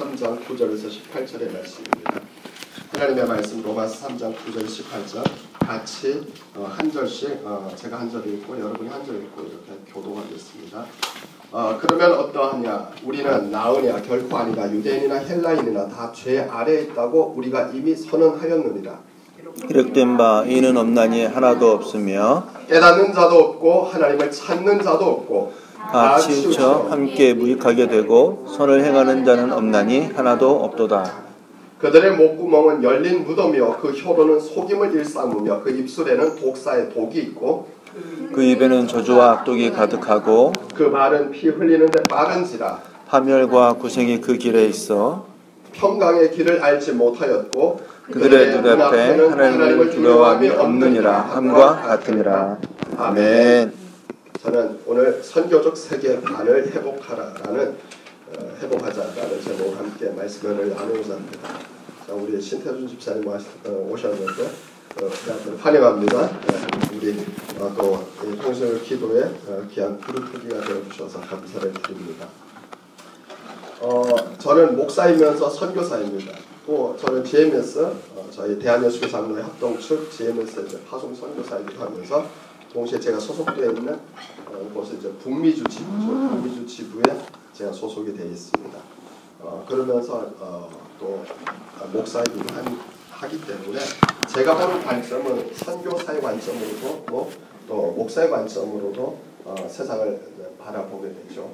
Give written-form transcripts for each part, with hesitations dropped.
3장 9절에서 18절의 말씀입니다. 하나님의 말씀 로마서 3장 9절 18절 같이 한 절씩 제가 한 절 읽고 여러분이 한 절 읽고 이렇게 교도하겠습니다. 그러면 어떠하냐? 우리는 나으냐? 결코 아니다. 유대인이나 헬라인이나 다 죄 아래에 있다고 우리가 이미 선언하였느니라. 기록된 바 이는 없나니 하나도 없으며 깨닫는 자도 없고 하나님을 찾는 자도 없고 다 치우쳐 함께 무익하게 되고 선을 행하는 자는 없나니 하나도 없도다. 그들의 목구멍은 열린 무덤이요 그 혀로는 속임을 일삼으며 그 입술에는 독사의 독이 있고 그 입에는 저주와 악독이 가득하고 그 말은 피 흘리는데 빠른지라. 파멸과 고생이 그 길에 있어 평강의 길을 알지 못하였고 그들의 눈앞에 하나님을 두려워함이 없느니라 함과 같으니라. 아멘. 저는 오늘 선교적 세계관을 회복하라라는 회복하자라는 제목과 함께 말씀을 나누고자 합니다. 자, 우리 신태준 집사님 오셨는데 환영합니다. 우리 또 통신을 기도에 귀한 그룹기가 되어주셔서 감사를 드립니다. 저는 목사이면서 선교사입니다. 또 저는 GMS 저희 대한예수교장로회 합동 측 GMS 이제 파송 선교사이기도 하면서 동시에 제가 소속되어 있는 곳은 이제 북미주 지부죠. 북미주 지부에 제가 소속이 되어 있습니다. 그러면서 또 목사이기도 하기 때문에 제가 보는 관점은 선교사의 관점으로도 또 목사의 관점으로도 세상을 바라보게 되죠.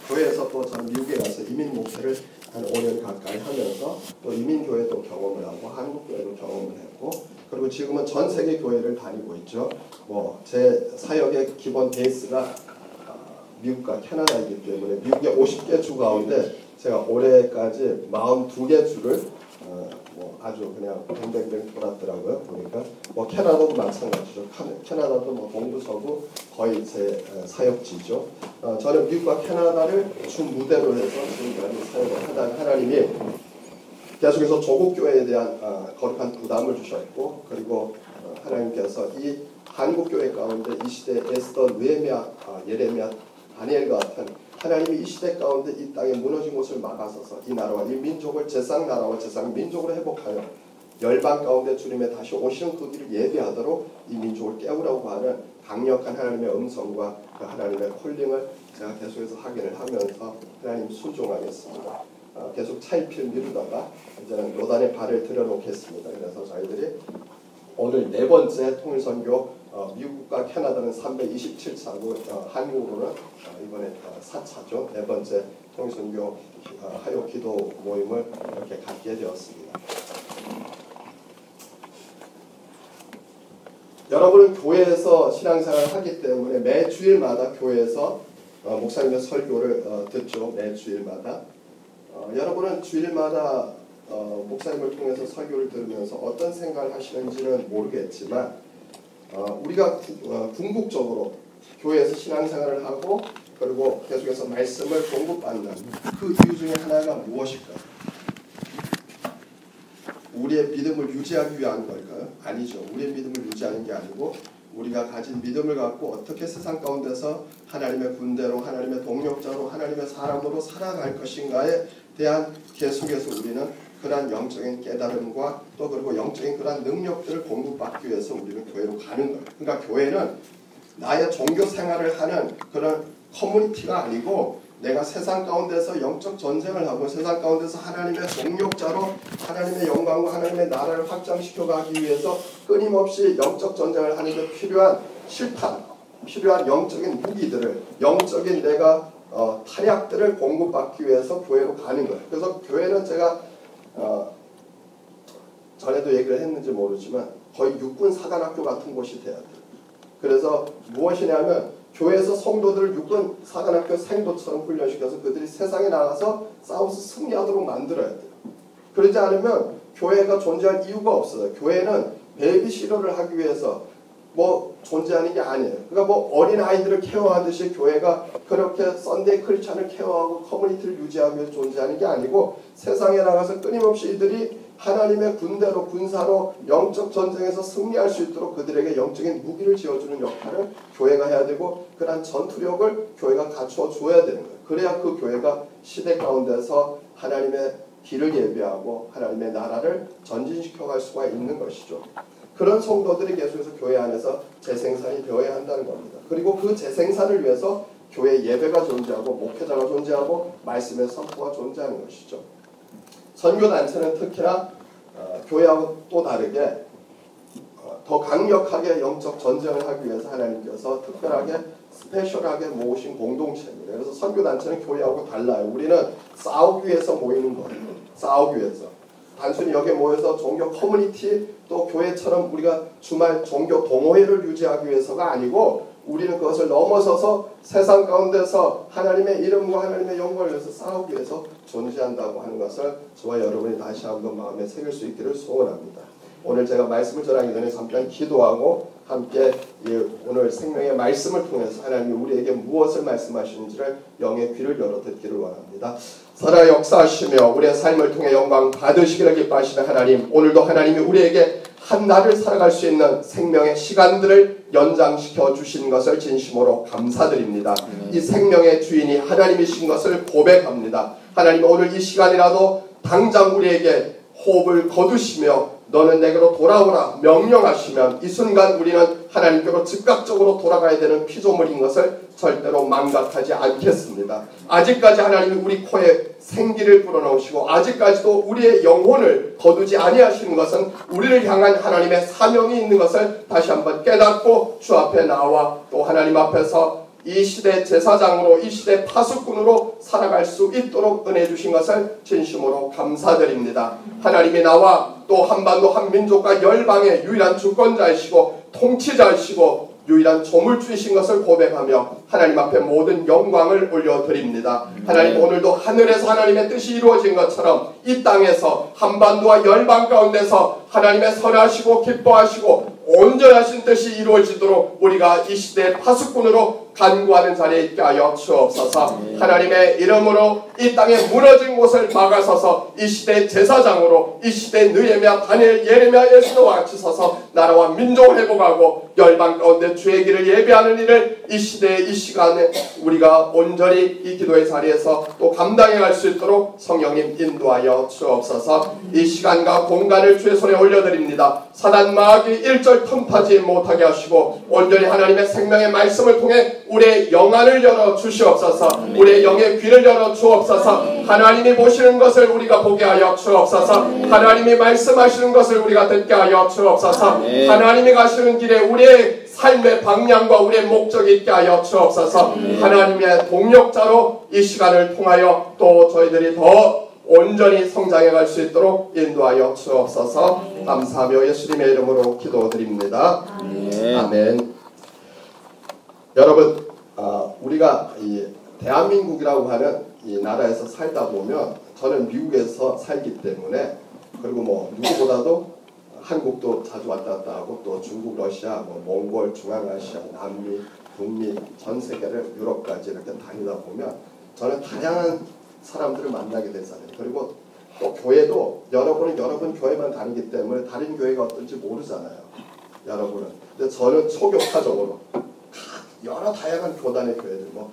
교회에서 또 전 미국에 가서 이민 목회를 한 5년 가까이 하면서 또 이민교회도 경험을 하고 한국교회도 경험을 했고 그리고 지금은 전 세계 교회를 다니고 있죠. 제 사역의 기본 베이스가 미국과 캐나다이기 때문에 미국의 50개 주 가운데 제가 올해까지 42개 주를 아주 그냥 뱅뱅뱅 돌았더라고요. 보니까 캐나다도 마찬가지죠. 캐나다도 동부 서부 거의 제 사역지죠. 저는 미국과 캐나다를 주 무대로 해서 지금까지 사역을 하다가 하나님이 계속해서 조국 교회에 대한 거룩한 부담을 주셨고 그리고 하나님께서 이 한국 교회 가운데 이 시대에 에스더, 느헤미야, 예레미야, 다니엘과 같은 하나님이 이 시대 가운데 이 땅에 무너진 곳을 막아서서 이 나라와 이 민족을 제상 나라와 제상 민족으로 회복하여 열방 가운데 주님의 다시 오시는 그 길을 예비하도록 이 민족을 깨우라고 하는 강력한 하나님의 음성과 그 하나님의 콜링을 제가 계속해서 확인을 하면서 하나님 순종하겠습니다. 계속 차일피일 미루다가 이제는 요단에 발을 들여놓겠습니다. 그래서 저희들이 오늘 네 번째 통일선교 미국과 캐나다는 327차고 한국으로는 이번에 4차죠. 네 번째 통일선교 하요 기도 모임을 이렇게 갖게 되었습니다. 여러분은 교회에서 신앙생활을 하기 때문에 매 주일마다 교회에서 목사님의 설교를 듣죠. 매 주일마다. 여러분은 주일마다 목사님을 통해서 설교를 들으면서 어떤 생각을 하시는지는 모르겠지만 우리가 궁극적으로 교회에서 신앙생활을 하고 그리고 계속해서 말씀을 공부받는 그 이유 중에 하나가 무엇일까요? 우리의 믿음을 유지하기 위한 걸까요? 아니죠. 우리의 믿음을 유지하는 게 아니고 우리가 가진 믿음을 갖고 어떻게 세상 가운데서 하나님의 군대로 하나님의 동력자로 하나님의 사람으로 살아갈 것인가에 대한 계속해서 우리는 그러한 영적인 깨달음과 또 그리고 영적인 그러한 능력들을 공부받기 위해서 우리는 교회로 가는 거예요. 그러니까 교회는 나의 종교 생활을 하는 그런 커뮤니티가 아니고 내가 세상 가운데서 영적 전쟁을 하고 세상 가운데서 하나님의 동력자로 하나님의 영광과 하나님의 나라를 확장시켜 가기 위해서 끊임없이 영적 전쟁을 하는 데 필요한 실탄, 필요한 영적인 무기들을 영적인 내가 탄약들을 공급받기 위해서 교회로 가는 거예요. 그래서 교회는 제가 전에도 얘기를 했는지 모르지만 거의 육군 사관학교 같은 곳이 돼야 돼요. 그래서 무엇이냐면 교회에서 성도들을 육군 사관학교 생도처럼 훈련시켜서 그들이 세상에 나가서 싸워서 승리하도록 만들어야 돼요. 그러지 않으면 교회가 존재할 이유가 없어요. 교회는 베이비시터를 하기 위해서 존재하는 게 아니에요. 그러니까 어린 아이들을 케어하듯이 교회가 그렇게 썬데이 크리스찬을 케어하고 커뮤니티를 유지하기 위해서 존재하는 게 아니고 세상에 나가서 끊임없이 이들이 하나님의 군대로 군사로 영적 전쟁에서 승리할 수 있도록 그들에게 영적인 무기를 지어주는 역할을 교회가 해야 되고 그러한 전투력을 교회가 갖추어 줘야 되는 거예요. 그래야 그 교회가 시대 가운데서 하나님의 길을 예배하고 하나님의 나라를 전진시켜 갈 수가 있는 것이죠. 그런 성도들이 계속해서 교회 안에서 재생산이 되어야 한다는 겁니다. 그리고 그 재생산을 위해서 교회 예배가 존재하고 목회자가 존재하고 말씀의 선포가 존재하는 것이죠. 선교단체는 특히나 교회하고 또 다르게 더 강력하게 영적 전쟁을 하기 위해서 하나님께서 특별하게 스페셜하게 모으신 공동체입니다. 그래서 선교단체는 교회하고 달라요. 우리는 싸우기 위해서 모이는 거예요. 싸우기 위해서. 단순히 여기에 모여서 종교 커뮤니티 또 교회처럼 우리가 주말 종교 동호회를 유지하기 위해서가 아니고 우리는 그것을 넘어서서 세상 가운데서 하나님의 이름과 하나님의 영광을 위해서 싸우기 위해서 존재한다고 하는 것을 저와 여러분이 다시 한번 마음에 새길 수 있기를 소원합니다. 오늘 제가 말씀을 전하기 전에 잠깐 기도하고 함께 오늘 생명의 말씀을 통해서 하나님이 우리에게 무엇을 말씀하시는지를 영의 귀를 열어 듣기를 원합니다. 살아 역사하시며 우리의 삶을 통해 영광 받으시기를 기뻐하시는 하나님, 오늘도 하나님이 우리에게 한 날을 살아갈 수 있는 생명의 시간들을 연장시켜 주신 것을 진심으로 감사드립니다. 이 생명의 주인이 하나님이신 것을 고백합니다. 하나님, 오늘 이 시간이라도 당장 우리에게 호흡을 거두시며 너는 내게로 돌아오라 명령하시면 이 순간 우리는 하나님께로 즉각적으로 돌아가야 되는 피조물인 것을 절대로 망각하지 않겠습니다. 아직까지 하나님이 우리 코에 생기를 불어넣으시고 아직까지도 우리의 영혼을 거두지 아니하시는 것은 우리를 향한 하나님의 사명이 있는 것을 다시 한번 깨닫고 주 앞에 나와 또 하나님 앞에서 이 시대 제사장으로 이 시대 파수꾼으로 살아갈 수 있도록 은혜 주신 것을 진심으로 감사드립니다. 하나님이 나와 또 한반도 한민족과 열방의 유일한 주권자이시고 통치자이시고 유일한 조물주이신 것을 고백하며 하나님 앞에 모든 영광을 올려드립니다. 하나님, 오늘도 하늘에서 하나님의 뜻이 이루어진 것처럼 이 땅에서 한반도와 열방 가운데서 하나님의 선하시고 기뻐하시고 온전하신 뜻이 이루어지도록 우리가 이 시대의 파수꾼으로 간구하는 자리에 있게 하여 주옵소서. 하나님의 이름으로 이 땅에 무너진 곳을 막아서서 이 시대의 제사장으로 이 시대의 느헤미야, 다니엘, 예레미야, 에스더와 같이 서서 나라와 민족을 회복하고 열방 가운데 주의 길을 예배하는 일을 이 시대에 이 시간에 우리가 온전히 이 기도의 자리에서 또 감당해 갈 수 있도록 성령님 인도하여 주옵소서. 이 시간과 공간을 주의 손에 올려드립니다. 사단 마귀 일절 틈타지 못하게 하시고 온전히 하나님의 생명의 말씀을 통해 우리의 영안을 열어 주시옵소서. 우리의 영의 귀를 열어 주옵소서. 하나님이 보시는 것을 우리가 보게 하여 주옵소서. 하나님이 말씀하시는 것을 우리가 듣게 하여 주옵소서. 하나님이 가시는 길에 우리의 삶의 방향과 우리의 목적이 있게 하여 주옵소서. 하나님의 동력자로 이 시간을 통하여 또 저희들이 더 온전히 성장해 갈 수 있도록 인도하여 주옵소서. 감사하며 예수님의 이름으로 기도드립니다. 아멘. 여러분, 우리가 이 대한민국이라고 하는 이 나라에서 살다 보면 저는 미국에서 살기 때문에 그리고 뭐 누구보다도 한국도 자주 왔다 갔다 하고 또 중국, 러시아, 뭐 몽골, 중앙아시아, 남미, 북미 전 세계를 유럽까지 이렇게 다니다 보면 저는 다양한 사람들을 만나게 되잖아요. 그리고 또 교회도 여러분은 여러분 교회만 다니기 때문에 다른 교회가 어떤지 모르잖아요. 여러분은. 근데 저는 초교파적으로 여러 다양한 교단의 교회들, 뭐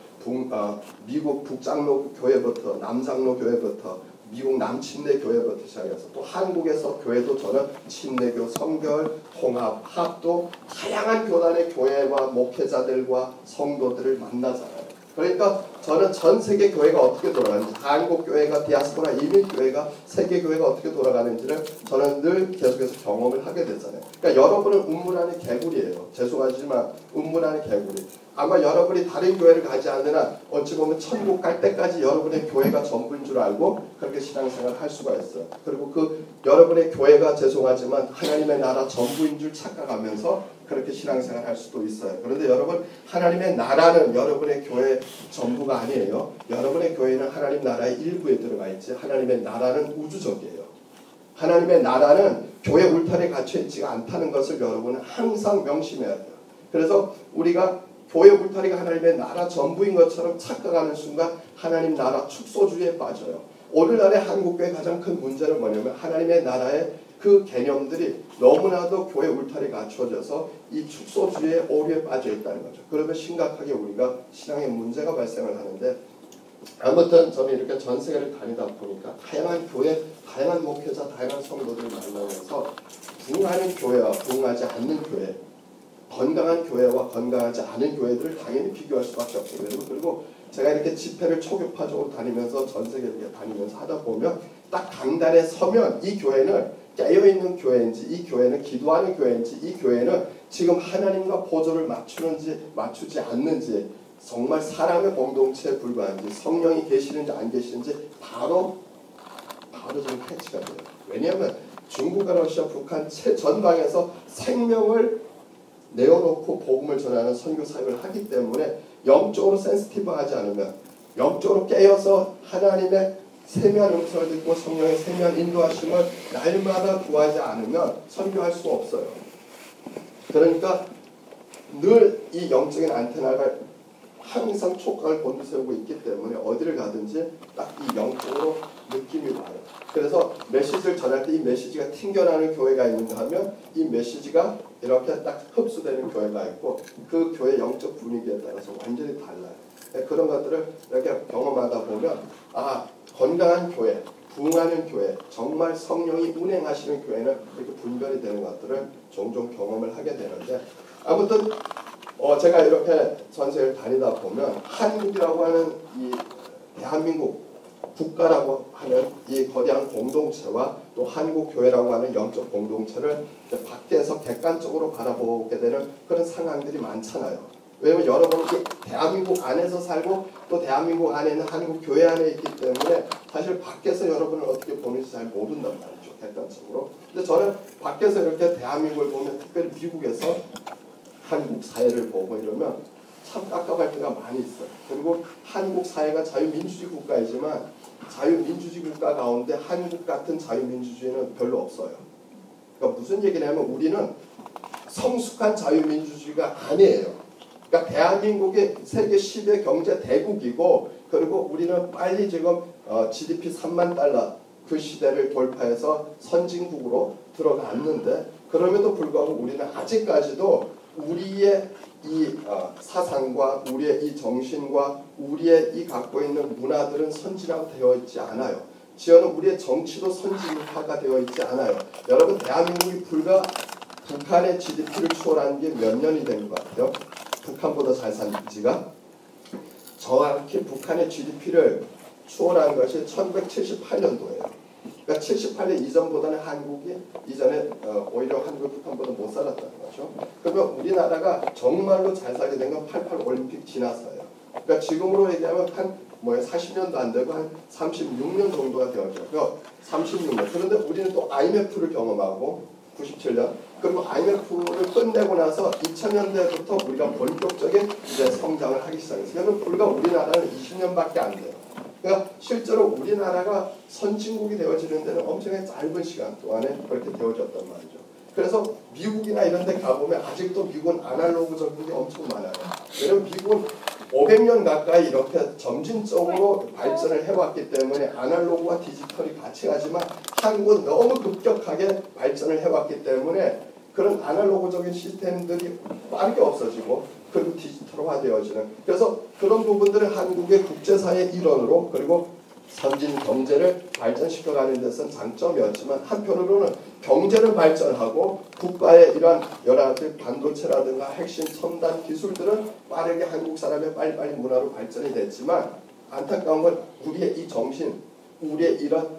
미국 북장로 교회부터 남장로 교회부터 미국 남침내 교회부터 시작해서 또 한국에서 교회도 저는 침례교, 성결, 통합, 합도 다양한 교단의 교회와 목회자들과 성도들을 만나잖아요. 그러니까 저는 전 세계 교회가 어떻게 돌아가는지, 한국 교회가 디아스포라 이민 교회가 세계 교회가 어떻게 돌아가는지를 저는 늘 계속해서 경험을 하게 되잖아요. 그러니까 여러분은 운물 안의 개구리예요. 죄송하지만 운물 안의 개구리. 아마 여러분이 다른 교회를 가지 않는 한 어찌 보면 천국 갈 때까지 여러분의 교회가 전부인 줄 알고 그렇게 신앙생활을 할 수가 있어요. 그리고 그 여러분의 교회가 죄송하지만 하나님의 나라 전부인 줄 착각하면서 그렇게 신앙생활을 할 수도 있어요. 그런데 여러분, 하나님의 나라는 여러분의 교회 전부가 아니에요. 여러분의 교회는 하나님 나라의 일부에 들어가 있지 하나님의 나라는 우주적이에요. 하나님의 나라는 교회 울타리에 갇혀있지가 않다는 것을 여러분은 항상 명심해야 돼요. 그래서 우리가 교회 울타리가 하나님의 나라 전부인 것처럼 착각하는 순간 하나님 나라 축소주의에 빠져요. 오늘날의 한국교회의 가장 큰 문제는 뭐냐면 하나님의 나라의 그 개념들이 너무나도 교회 울타리에 갖춰져서 이 축소주의의 오류에 빠져 있다는 거죠. 그러면 심각하게 우리가 신앙에 문제가 발생을 하는데 아무튼 저는 이렇게 전 세계를 다니다 보니까 다양한 교회, 다양한 목회자, 다양한 성도들을 만나면서 부흥하는 교회와 부흥하지 않는 교회, 건강한 교회와 건강하지 않은 교회들을 당연히 비교할 수밖에 없거든요. 그리고 제가 이렇게 집회를 초교파적으로 다니면서 전 세계를 이렇게 다니면서 하다 보면 딱 강단에 서면 이 교회는 깨어있는 교회인지, 이 교회는 기도하는 교회인지, 이 교회는 지금 하나님과 보조를 맞추지 않는지, 정말 사람의 공동체에 불과한지, 성령이 계시는지 안 계시는지 바로 좀 캐치가 돼요. 왜냐하면 중국과 러시아, 북한 전방에서 생명을 내어놓고 복음을 전하는 선교 사역을 하기 때문에 영적으로 센시티브하지 않으면, 영적으로 깨어서 하나님의 세미한 음성을 듣고 성령의 세미한 인도하심을 날마다 구하지 않으면 선교할 수가 없어요. 그러니까 늘 이 영적인 안테나가 항상 촉각을 곤두세우고 있기 때문에 어디를 가든지 딱 이 영적으로 느낌이 와요. 그래서 메시지를 전할 때 이 메시지가 튕겨나는 교회가 있는가 하면 이 메시지가 이렇게 딱 흡수되는 교회가 있고, 그 교회 영적 분위기에 따라서 완전히 달라요. 그런 것들을 이렇게 경험하다 보면 건강한 교회, 부흥하는 교회, 정말 성령이 운행하시는 교회는 이렇게 분별이 되는 것들을 종종 경험을 하게 되는데, 아무튼 제가 이렇게 전세를 다니다 보면 한국이라고 하는 이 대한민국 국가라고 하는 이 거대한 공동체와 또 한국 교회라고 하는 영적 공동체를 밖에서 객관적으로 바라보게 되는 그런 상황들이 많잖아요. 왜냐하면 여러분이 대한민국 안에서 살고 또 대한민국 안에 있는 한국 교회 안에 있기 때문에 사실 밖에서 여러분을 어떻게 보는지 잘 모른단 말이죠, 객관적으로. 근데 저는 밖에서 이렇게 대한민국을 보면, 특별히 미국에서 한국 사회를 보고 이러면 참 깝깝할 때가 많이 있어요. 그리고 한국 사회가 자유민주주의 국가이지만 자유민주주의 국가 가운데 한국 같은 자유민주주의는 별로 없어요. 그러니까 무슨 얘기냐면 우리는 성숙한 자유민주주의가 아니에요. 그러니까 대한민국이 세계 10의 경제 대국이고, 그리고 우리는 빨리 지금 GDP 3만 달러 그 시대를 돌파해서 선진국으로 들어갔는데, 그럼에도 불구하고 우리는 아직까지도 우리의 이 사상과 우리의 이 정신과 우리의 이 갖고 있는 문화들은 선진화되어 있지 않아요. 지어는 우리의 정치도 선진화가 되어 있지 않아요. 여러분, 대한민국이 불과 북한의 GDP를 추월한 게 몇 년이 된 것 같아요? 북한보다 잘 산 지가 정확히 북한의 GDP를 추월한 것이 1978년도예요. 그러니까 78년 이전보다는 한국이 이전에 오히려 한국 북한보다 못 살았다는 거죠. 그러면 우리나라가 정말로 잘 살게 된 건 88 올림픽 지나서요. 그러니까 지금으로 얘기하면 한 40년도 안 되고 한 36년 정도가 되었죠. 그러니까 36년. 그런데 우리는 또 IMF를 경험하고 97년. 그리고 IMF를 끝내고 나서 2000년대부터 우리가 본격적인 이제 성장을 하기 시작했어요. 그러면 불과 우리나라는 20년밖에 안 돼요. 그러니까 실제로 우리나라가 선진국이 되어지는 데는 엄청나게 짧은 시간 동안에 그렇게 되어졌단 말이죠. 그래서 미국이나 이런 데 가보면 아직도 미국은 아날로그적인 게 엄청 많아요. 왜냐면 미국은 500년 가까이 이렇게 점진적으로 발전을 해왔기 때문에 아날로그와 디지털이 같이 가지만, 한국은 너무 급격하게 발전을 해왔기 때문에 그런 아날로그적인 시스템들이 빠르게 없어지고 그리고 디지털화되어지는, 그래서 그런 부분들은 한국의 국제사회의 일원으로 그리고 선진 경제를 발전시켜가는 데서는 장점이었지만, 한편으로는 경제를 발전하고 국가의 이러한 여러 가지 반도체라든가 핵심 첨단 기술들은 빠르게 한국 사람의 빨리빨리 문화로 발전이 됐지만, 안타까운 건 우리의 이 정신, 우리의 이런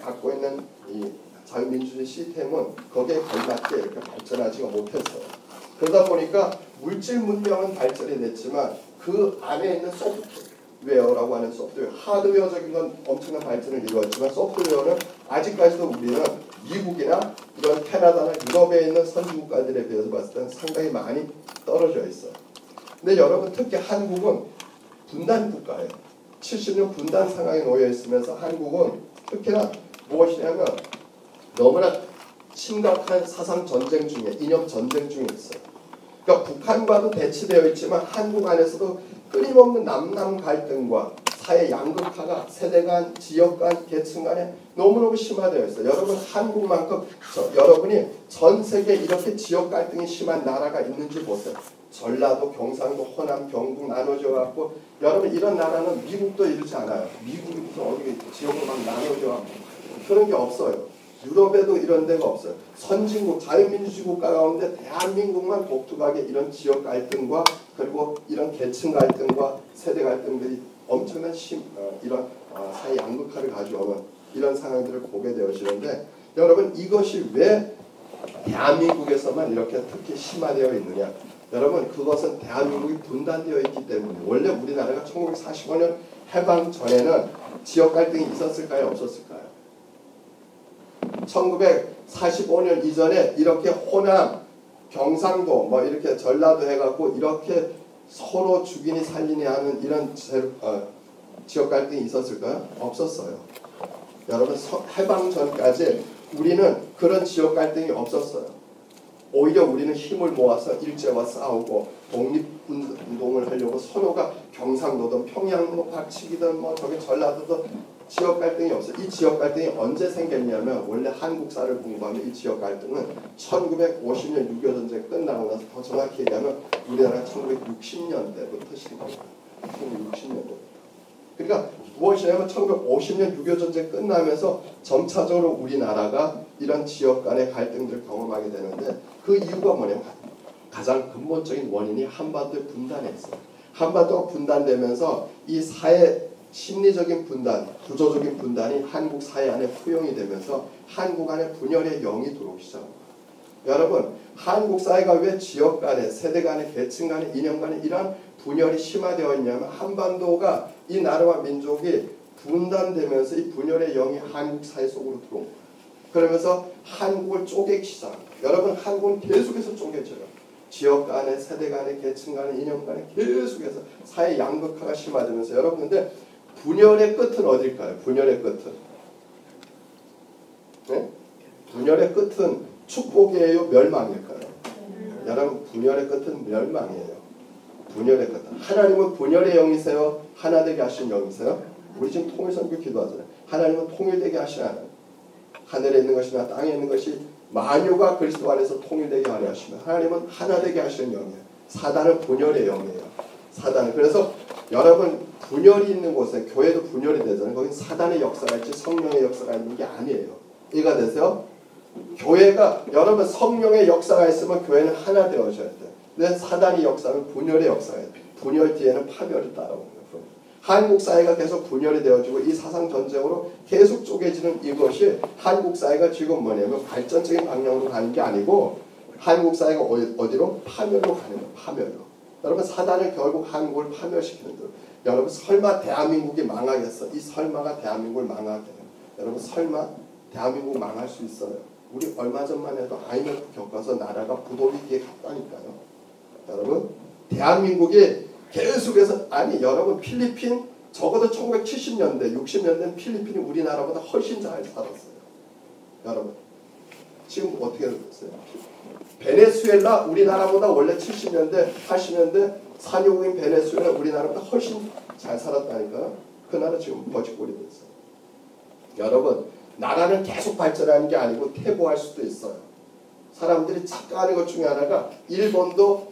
갖고 있는 이 자유민주주의 시스템은 거기에 걸맞게 이렇게 발전하지가 못했어요. 그러다 보니까 물질 문명은 발전이 됐지만 그 안에 있는 소프트웨어라고 하는 소프트웨어, 하드웨어적인 건 엄청난 발전을 이루었지만 소프트웨어는 아직까지도 우리는 미국이나 이런 캐나다나 유럽에 있는 선진국가들에 비해서 봤을 때는 상당히 많이 떨어져 있어요. 근데 여러분, 특히 한국은 분단 국가예요. 70년 분단 상황에 놓여 있으면서 한국은 특히나 무엇이냐면 너무나 심각한 사상 전쟁 중에, 이념 전쟁 중에 있어요. 그러니까 북한과도 대치되어 있지만 한국 안에서도 끊임없는 남남 갈등과 사회 양극화가 세대 간, 지역 간, 계층 간에 너무너무 심화되어 있어요. 여러분, 한국만큼 여러분이 전 세계에 이렇게 지역 갈등이 심한 나라가 있는지 보세요. 전라도, 경상도, 호남, 경북 나눠져 갖고 여러분 이런 나라는 미국도 이렇지 않아요. 미국이 무슨 어디 지역으로 막 나눠져 갖고 그런 게 없어요. 유럽에도 이런 데가 없어요. 선진국, 자유민주주의 국가 가운데 대한민국만 독특하게 이런 지역 갈등과 그리고 이런 계층 갈등과 세대 갈등들이 엄청난 이런 사회 양극화를 가져오는 이런 상황들을 보게 되어지는데 여러분 이것이 왜 대한민국에서만 이렇게 특히 심화되어 있느냐. 여러분 그것은 대한민국이 분단되어 있기 때문에 원래 우리나라가 1945년 해방 전에는 지역 갈등이 있었을까요? 없었을까요? 1945년 이전에 이렇게 호남, 경상도 뭐 이렇게 전라도 해갖고 이렇게 서로 죽이니 살리니 하는 이런 지역 갈등이 있었을까요? 없었어요. 여러분 해방 전까지 우리는 그런 지역 갈등이 없었어요. 오히려 우리는 힘을 모아서 일제와 싸우고 독립운동을 하려고 서로가 경상도든 평양도 박치기든 뭐 저기 전라도든 지역 갈등이 없어요. 이 지역 갈등이 언제 생겼냐면 원래 한국사를 공부하면 이 지역 갈등은 1950년 6.25 전쟁 끝나고 나서 더 정확히 얘기하면 우리나라 1960년대부터 시작합니다. 1960년대. 그러니까 무엇이냐면 1950년 6.25 전쟁 끝나면서 점차적으로 우리나라가 이런 지역 간의 갈등들을 경험하게 되는데 그 이유가 뭐냐면 가장 근본적인 원인이 한반도의 분단이었어요. 한반도가 분단되면서 이 사회 심리적인 분단, 구조적인 분단이 한국 사회 안에 포용이 되면서 한국 안에 분열의 영이 들어오기 시작합니다. 여러분 한국 사회가 왜 지역 간에 세대 간에 계층 간에 이념 간에 이런 분열이 심화되어 있냐면 한반도가 이 나라와 민족이 분단되면서 이 분열의 영이 한국 사회 속으로 들어옵니다. 그러면서 한국을 쪼개기 시작합니다. 여러분 한국은 계속해서 쪼개져요. 지역 간에 세대 간에 계층 간에 이념 간에 계속해서 사회 양극화가 심화되면서 여러분 근데 분열의 끝은 어딜까요? 분열의 끝은 네? 분열의 끝은 축복이에요? 멸망일까요? 여러분 분열의 끝은 멸망이에요. 분열의 끝은 하나님은 분열의 영이세요? 하나 되게 하신 영이세요? 우리 지금 통일선교 기도하잖아요. 하나님은 통일되게 하시는 하나님. 하늘에 있는 것이나 땅에 있는 것이 만유가 그리스도 안에서 통일되게 하려 하시면 하나님은 하나 되게 하시는 영이에요. 사단은 분열의 영이에요. 사단은 그래서 여러분 분열이 있는 곳에 교회도 분열이 되잖아요. 거긴 사단의 역사가 있지 성령의 역사가 있는 게 아니에요. 이해가 되세요? 교회가 여러분 성령의 역사가 있으면 교회는 하나 되어져야 돼요. 근데 사단의 역사는 분열의 역사예요. 분열 뒤에는 파멸이 따라오는 거예요. 한국 사회가 계속 분열이 되어지고 이 사상 전쟁으로 계속 쪼개지는 이것이 한국 사회가 지금 뭐냐면 발전적인 방향으로 가는 게 아니고 한국 사회가 어디로? 파멸로 가는 거예요. 파멸로. 여러분 사단은 결국 한국을 파멸시키는 거예요. 여러분 설마 대한민국이 망하겠어? 이 설마가 대한민국을 망하게 해요. 여러분 설마 대한민국 망할 수 있어요? 우리 얼마 전만 해도 IMF 겪어서 나라가 부도위기에 갔다니까요. 여러분 대한민국이 계속해서 아니 여러분 필리핀 적어도 1970년대 60년대는 필리핀이 우리나라보다 훨씬 잘 살았어요. 여러분 지금 어떻게 됐어요? 베네수엘라 우리나라보다 원래 70년대 80년대 산유국인 베네수엘라 우리나라보다 훨씬 잘 살았다니까요. 그 나라 지금 거지꼴이 됐어요. 여러분 나라는 계속 발전하는 게 아니고 퇴보할 수도 있어요. 사람들이 착각하는 것 중에 하나가 일본도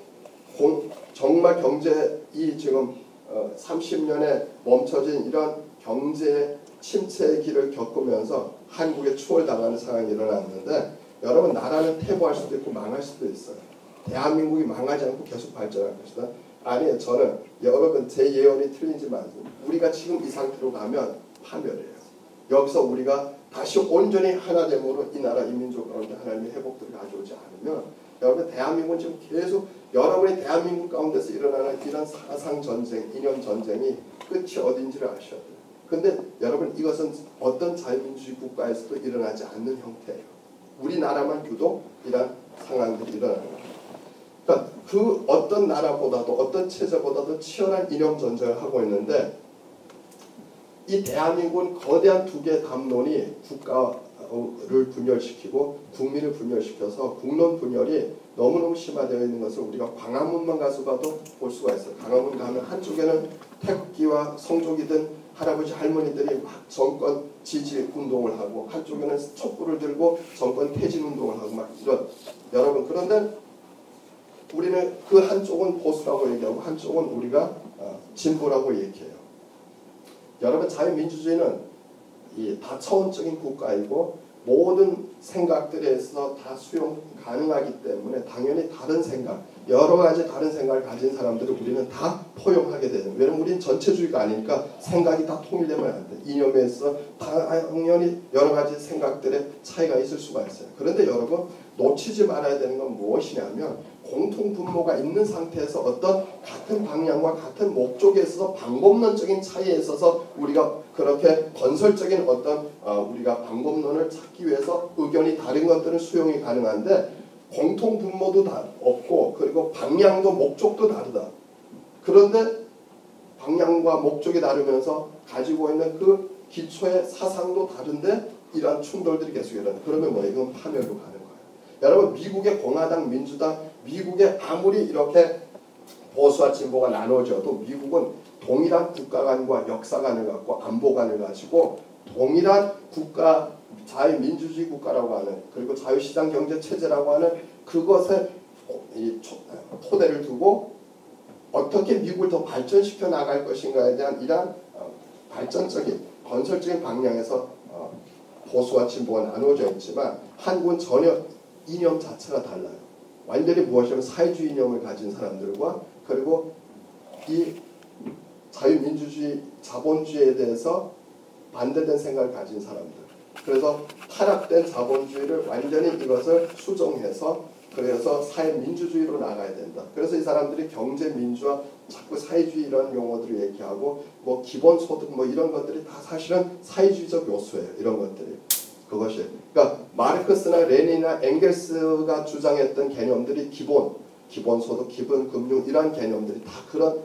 정말 경제 이 지금 30년에 멈춰진 이런 경제 침체의 길을 겪으면서 한국에 추월당하는 상황이 일어났는데 여러분 나라는 퇴보할 수도 있고 망할 수도 있어요. 대한민국이 망하지 않고 계속 발전할 것이다. 아니에요. 저는 여러분 제 예언이 틀린지만 우리가 지금 이 상태로 가면 파멸이에요. 여기서 우리가 다시 온전히 하나됨으로 이 나라 이 민족 가운데 하나님의 회복들을 가져오지 않으면 여러분 대한민국은 지금 계속 여러분이 대한민국 가운데서 일어나는 이런 사상 전쟁, 이념 전쟁이 끝이 어딘지를 아셔야 돼요. 근데 여러분 이것은 어떤 자유민주주의 국가에서도 일어나지 않는 형태예요. 우리나라만 유독 이런 상황들이 일어나는 거예요. 그러니까 그 어떤 나라보다도 어떤 체제보다도 치열한 이념 전쟁을 하고 있는데 이 대한민국은 거대한 두 개의 담론이 국가를 분열시키고 국민을 분열시켜서 국론 분열이 너무너무 심화되어 있는 것을 우리가 광화문만 가서 봐도 볼 수가 있어요. 광화문 가면 한쪽에는 태극기와 성족이든 할아버지 할머니들이 막 정권 지지 운동을 하고 한쪽에는 촛불을 들고 정권 퇴진 운동을 하고 막 이런 여러분 그런데 우리는 그 한쪽은 보수라고 얘기하고 한쪽은 우리가 진보라고 얘기해요. 여러분 자유민주주의는 이 다차원적인 국가이고 모든 생각들에 있어서 다 수용 가능하기 때문에 당연히 다른 생각, 여러 가지 다른 생각을 가진 사람들을 우리는 다 포용하게 되는. 왜냐면 우리는 전체주의가 아니니까 생각이 다 통일되면 안 돼. 이념에 있어 당연히 여러 가지 생각들의 차이가 있을 수가 있어요. 그런데 여러분 놓치지 말아야 되는 건 무엇이냐면 공통 분모가 있는 상태에서 어떤 같은 방향과 같은 목적에 있어서 방법론적인 차이에 있어서 우리가 그렇게 건설적인 어떤 우리가 방법론을 찾기 위해서 의견이 다른 것들은 수용이 가능한데 공통 분모도 다 없고 그리고 방향도 목적도 다르다. 그런데 방향과 목적이 다르면서 가지고 있는 그 기초의 사상도 다른데 이러한 충돌들이 계속 일어나. 그러면 뭐 이건 파멸로 가는 거예요. 여러분 미국의 공화당, 민주당, 미국에 아무리 이렇게 보수와 진보가 나눠져도 미국은 동일한 국가관과 역사관을 갖고 안보관을 가지고 동일한 국가, 자유민주주의 국가라고 하는 그리고 자유시장 경제 체제라고 하는 그것에 토대를 두고 어떻게 미국을 더 발전시켜 나갈 것인가에 대한 이러한 발전적인 건설적인 방향에서 보수와 진보가 나누어져 있지만 한국은 전혀 이념 자체가 달라요. 완전히 무엇이냐면 사회주의 이념을 가진 사람들과 그리고 이 자유민주주의, 자본주의에 대해서 반대된 생각을 가진 사람들. 그래서 타락된 자본주의를 완전히 이것을 수정해서 그래서 사회민주주의로 나가야 된다. 그래서 이 사람들이 경제민주화, 자꾸 사회주의 이런 용어들을 얘기하고 뭐 기본소득 뭐 이런 것들이 다 사실은 사회주의적 요소예요. 이런 것들이. 그것이. 그러니까 마르크스나 레닌이나 엥겔스가 주장했던 개념들이 기본소득, 기본금융 이런 개념들이 다 그런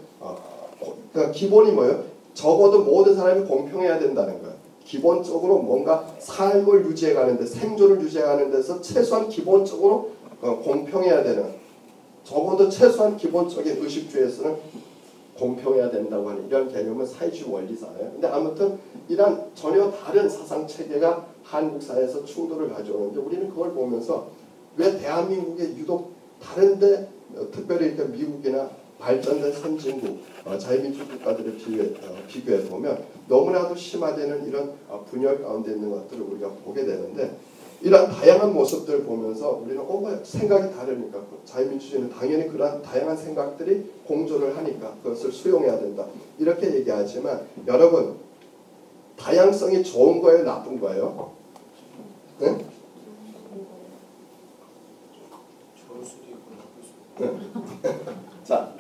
그러니까 기본이 뭐예요? 적어도 모든 사람이 공평해야 된다는 거예요. 기본적으로 뭔가 삶을 유지해가는데 생존을 유지해가는 데서 최소한 기본적으로 공평해야 되는 적어도 최소한 기본적인 의식주의에서는 공평해야 된다고 하는 이런 개념은 사회주의 원리잖아요. 근데 아무튼 이런 전혀 다른 사상체계가 한국 사회에서 충돌을 가져오는데 우리는 그걸 보면서 왜 대한민국에 유독 다른데 특별히 이렇게 미국이나 발전된 선진국, 자유민주 국가들을 비교해 보면 너무나도 심화되는 이런 분열 가운데 있는 것들을 우리가 보게 되는데 이런 다양한 모습들을 보면서 우리는 생각이 다르니까 자유민주주의는 당연히 그러한 다양한 생각들이 공존을 하니까 그것을 수용해야 된다. 이렇게 얘기하지만 여러분 다양성이 좋은 거예요? 나쁜 거예요? 네? 네. 자,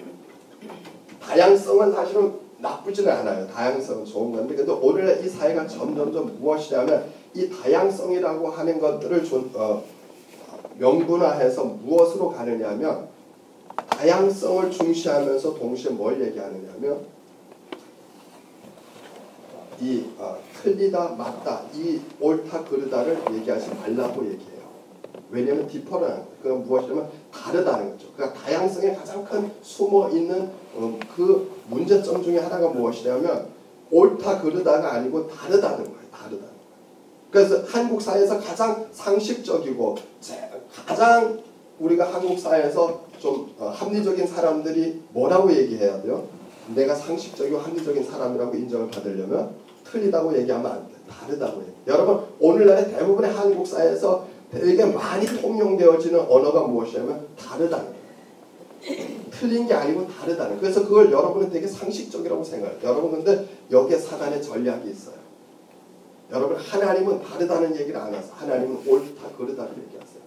다양성은 사실은 나쁘지는 않아요. 다양성은 좋은 건데 근데 오늘날 이 사회가 점점점 무엇이냐면 이 다양성이라고 하는 것들을 명분화해서 무엇으로 가느냐면 다양성을 중시하면서 동시에 뭘 얘기하느냐면 이 틀리다 맞다 이 옳다 그르다를 얘기하지 말라고 얘기해요. 왜냐하면 디퍼런트 그건 무엇이냐면 다르다는 거죠. 그러니까 다양성의 가장 큰 숨어있는 그 문제점 중에 하나가 무엇이냐면 옳다 그르다가 아니고 다르다는 거예요. 다르다. 그래서 한국 사회에서 가장 상식적이고 가장 우리가 한국 사회에서 좀 합리적인 사람들이 뭐라고 얘기해야 돼요? 내가 상식적이고 합리적인 사람이라고 인정을 받으려면 틀리다고 얘기하면 안 돼. 다르다고 얘기해. 여러분 오늘날의 대부분의 한국 사회에서 되게 많이 통용되어지는 언어가 무엇이냐면 다르다는 거예요. 틀린 게 아니고 다르다는 거예요. 그래서 그걸 여러분은 되게 상식적이라고 생각해요. 여러분 근데 여기에 사단의 전략이 있어요. 여러분 하나님은 다르다는 얘기를 안 하세요. 하나님은 옳다 그르다를 얘기하세요.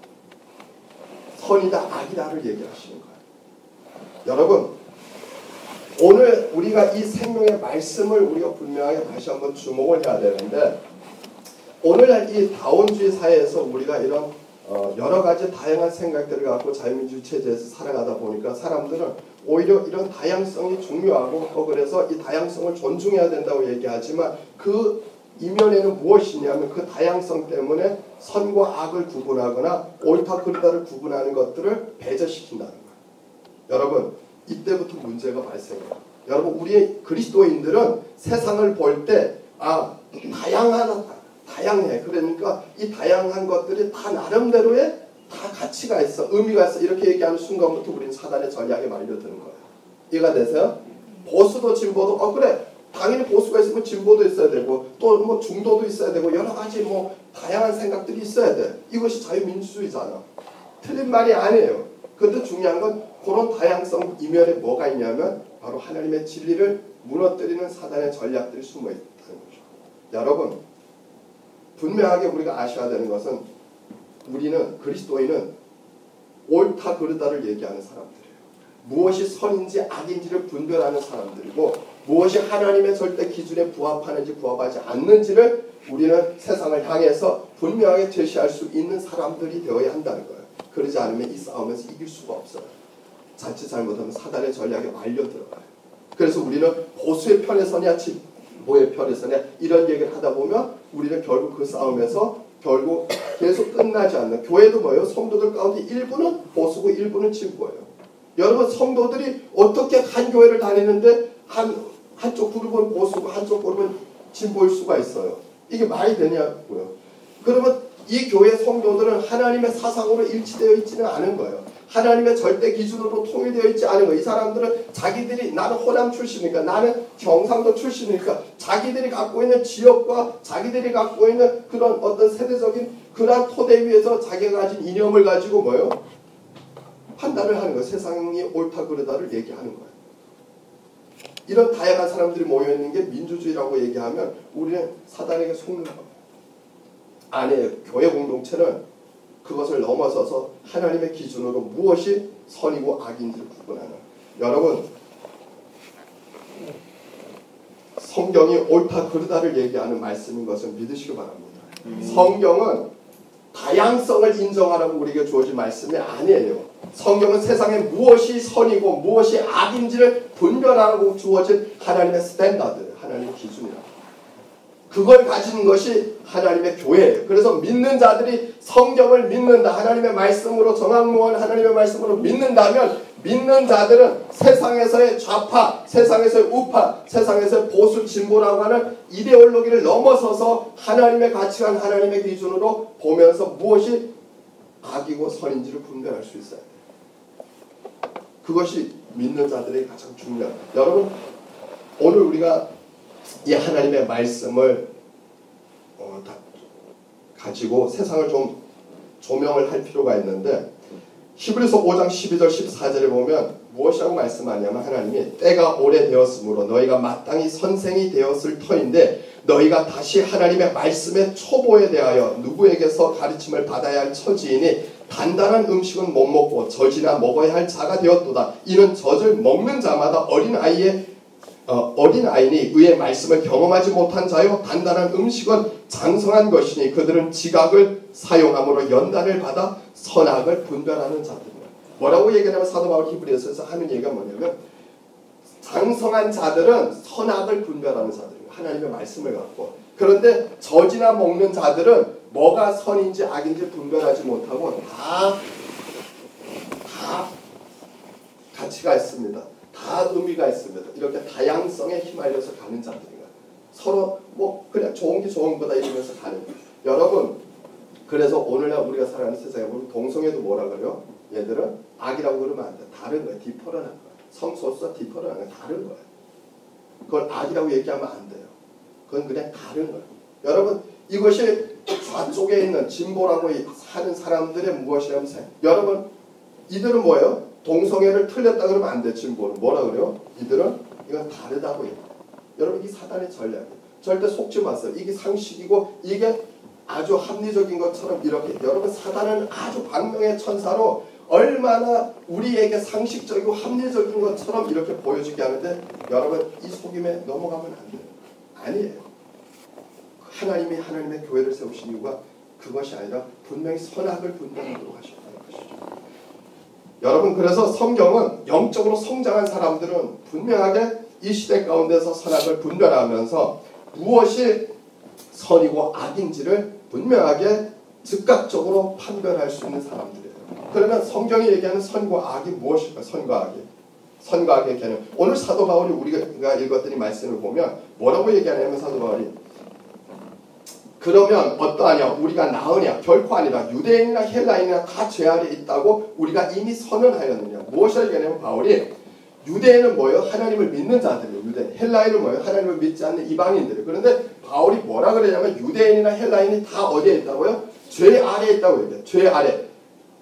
선이다 악이다를 얘기하시는 거예요. 여러분 오늘 우리가 이 생명의 말씀을 우리가 분명하게 다시 한번 주목을 해야 되는데 오늘날 이 다원주의 사회에서 우리가 이런 여러 가지 다양한 생각들을 갖고 자유민주주의 체제에서 살아가다 보니까 사람들은 오히려 이런 다양성이 중요하고 그래서 이 다양성을 존중해야 된다고 얘기하지만 그 이면에는 무엇이냐면 그 다양성 때문에 선과 악을 구분하거나 옳다 그르다를 구분하는 것들을 배제시킨다는 거예요. 여러분 이때부터 문제가 발생해요. 여러분 우리 그리스도인들은 세상을 볼 때 다양해. 그러니까 이 다양한 것들이 다 나름대로의 다 가치가 있어, 의미가 있어. 이렇게 얘기하는 순간부터 우리는 사단의 전략에 말려드는 거예요. 이해가 되세요? 보수도 진보도 그래. 당연히 보수가 있으면 진보도 있어야 되고 또 뭐 중도도 있어야 되고 여러 가지 뭐 다양한 생각들이 있어야 돼. 이것이 자유민주주의잖아. 틀린 말이 아니에요. 그런데 중요한 건 그런 다양성 이면에 뭐가 있냐면 바로 하나님의 진리를 무너뜨리는 사단의 전략들이 숨어 있다는 거죠. 여러분, 분명하게 우리가 아셔야 되는 것은 우리는 그리스도인은 옳다 그르다를 얘기하는 사람들이에요. 무엇이 선인지 악인지를 분별하는 사람들이고 무엇이 하나님의 절대 기준에 부합하는지 부합하지 않는지를 우리는 세상을 향해서 분명하게 제시할 수 있는 사람들이 되어야 한다는 거예요. 그러지 않으면 이 싸움에서 이길 수가 없어요. 자칫 잘못하면 사단의 전략에 말려 들어가요. 그래서 우리는 보수의 편에 서냐 진보의 편에 서냐 이런 얘기를 하다 보면 우리는 결국 그 싸움에서 결국 계속 끝나지 않는, 교회도 뭐예요? 성도들 가운데 일부는 보수고 일부는 진보예요. 여러분, 성도들이 어떻게 한 교회를 다니는데 한쪽 그룹은 보수고 한쪽 그룹은 진보일 수가 있어요. 이게 말이 되냐고요. 그러면 이 교회 성도들은 하나님의 사상으로 일치되어 있지는 않은 거예요. 하나님의 절대 기준으로 통일되어 있지 않은 거예요. 이 사람들은 자기들이, 나는 호남 출신이니까, 나는 경상도 출신이니까 자기들이 갖고 있는 지역과 자기들이 갖고 있는 그런 어떤 세대적인 그러한 토대 위에서 자기가 가진 이념을 가지고 뭐예요? 판단을 하는 거예요. 세상이 옳다 그르다를 얘기하는 거예요. 이런 다양한 사람들이 모여있는 게 민주주의라고 얘기하면 우리는 사단에게 속는 거예요. 아니에요. 교회 공동체는 그것을 넘어서서 하나님의 기준으로 무엇이 선이고 악인지를 구분하는. 여러분, 성경이 옳다 그르다를 얘기하는 말씀인 것을 믿으시기 바랍니다. 성경은 다양성을 인정하라고 우리에게 주어진 말씀이 아니에요. 성경은 세상에 무엇이 선이고 무엇이 악인지를 분별하라고 주어진 하나님의 스탠다드, 하나님의 기준이라고. 그걸 가진 것이 하나님의 교회예요. 그래서 믿는 자들이 성경을 믿는다, 하나님의 말씀으로 정확무한 하나님의 말씀으로 믿는다면 믿는 자들은 세상에서의 좌파, 세상에서의 우파, 세상에서의 보수 진보라고 하는 이데올로기를 넘어서서 하나님의 가치관, 하나님의 기준으로 보면서 무엇이 악이고 선인지를 분별할 수 있어야 돼요. 그것이 믿는 자들의 가장 중요한. 여러분, 오늘 우리가 이 하나님의 말씀을 가지고 세상을 좀 조명을 할 필요가 있는데, 히브리서 5장 12절 14절에 보면 무엇이라고 말씀하냐면, 하나님이 때가 오래되었으므로 너희가 마땅히 선생이 되었을 터인데 너희가 다시 하나님의 말씀의 초보에 대하여 누구에게서 가르침을 받아야 할 처지이니 단단한 음식은 못 먹고 젖이나 먹어야 할 자가 되었도다. 이는 젖을 먹는 자마다 어린아이니 의의 말씀을 경험하지 못한 자요, 단단한 음식은 장성한 것이니 그들은 지각을 사용함으로 연단을 받아 선악을 분별하는 자들이다. 뭐라고 얘기하냐면 사도 바울 히브리서에서 하는 얘기가 뭐냐면, 장성한 자들은 선악을 분별하는 자들입니다. 하나님의 말씀을 갖고. 그런데 젖이나 먹는 자들은 뭐가 선인지 악인지 분별하지 못하고 다 가치가 있습니다. 다 의미가 있습니다. 이렇게 다양성에 휘말려서 가는 자들이에요. 서로 뭐 그냥 좋은 게 좋은 거다 이러면서 가는 거예요. 여러분, 그래서 오늘날 우리가 살아가는 세상에 보면 동성애도 뭐라 그래요? 얘들은 악이라고 그러면 안 돼. 다른 거예요. 디퍼런한 거예요. 성소수자 디퍼런한 거예요. 다른 거예요. 그걸 악이라고 얘기하면 안 돼요. 그건 그냥 다른 거예요. 여러분, 이것이 좌쪽에 있는 진보라고 하는 사람들의 무엇이냐면, 여러분, 이들은 뭐예요? 동성애를 틀렸다 그러면 안 돼. 진보는 뭐라 그래요? 이들은 이건 다르다고 해요. 여러분, 이게 사단의 전략이에요. 절대 속지 마세요. 이게 상식이고 이게 아주 합리적인 것처럼 이렇게. 여러분, 사단은 아주 광명의 천사로 얼마나 우리에게 상식적이고 합리적인 것처럼 이렇게 보여지게 하는데, 여러분, 이 속임에 넘어가면 안 돼요. 아니에요. 하나님이 하나님의 교회를 세우신 이유가 그것이 아니라 분명히 선악을 분별하도록 하셨다는 것이죠. 여러분, 그래서 성경은 영적으로 성장한 사람들은 분명하게 이 시대 가운데서 선악을 분별하면서 무엇이 선이고 악인지를 분명하게 즉각적으로 판별할 수 있는 사람들이에요. 그러면 성경이 얘기하는 선과 악이 무엇일까요? 선과 악이. 선과 악의 개념. 오늘 사도 바울이 우리가 읽었더니 말씀을 보면 뭐라고 얘기하냐면, 사도 바울이 그러면 어떠하냐? 우리가 나으냐? 결코 아니라. 유대인이나 헬라인이나 다 죄 아래 있다고 우리가 이미 선언하였느냐? 무엇이라 얘기하냐면 바울이 유대인은 뭐예요? 하나님을 믿는 자들이에요. 유대인. 헬라인은 뭐예요? 하나님을 믿지 않는 이방인들이에요. 그런데 바울이 뭐라 그러냐면 유대인이나 헬라인이 다 어디에 있다고요? 죄 아래에 있다고 얘기해요. 죄 아래.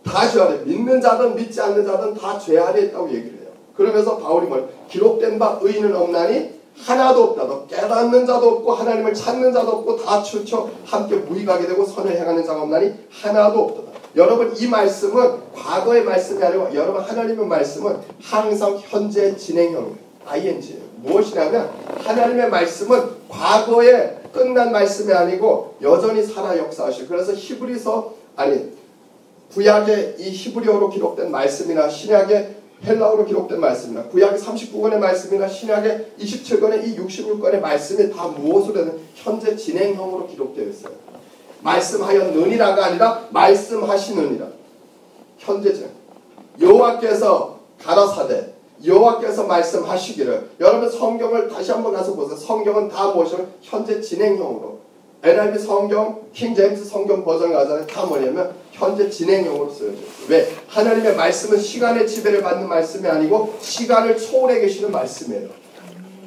다 죄 아래. 믿는 자든 믿지 않는 자든 다 죄 아래에 있다고 얘기를 해요. 그러면서 바울이 뭐예요? 기록된 바 의인은 없나니 하나도 없다. 너 깨닫는 자도 없고 하나님을 찾는 자도 없고 다 추쳐 함께 무익하게 되고 선을 행하는 자가 없나니 하나도 없다. 여러분 이 말씀은 과거의 말씀이 아니고 여러분 하나님의 말씀은 항상 현재 진행형이에요. ing예요. 무엇이냐면 하나님의 말씀은 과거에 끝난 말씀이 아니고 여전히 살아 역사하시고 그래서 구약의 이 히브리어로 기록된 말씀이나 신약의 헬라어로 기록된 말씀이나 구약의 39권의 말씀이나 신약의 27권의 이 66권의 말씀이 다 무엇으로 되는 현재 진행형으로 기록되어 있어요. 말씀하였느니라가 아니라 말씀하시느니라. 현재죠. 여호와께서 가라사대 여호와께서 말씀하시기를. 여러분 성경을 다시 한번 가서 보세요. 성경은 다 무엇이냐면 현재 진행형으로. NIV 성경, 킹제임스 성경 버전 가잖아요. 다 뭐냐면 현재 진행형으로 쓰여져 있어요. 왜? 하나님의 말씀은 시간의 지배를 받는 말씀이 아니고 시간을 초월해 계시는 말씀이에요.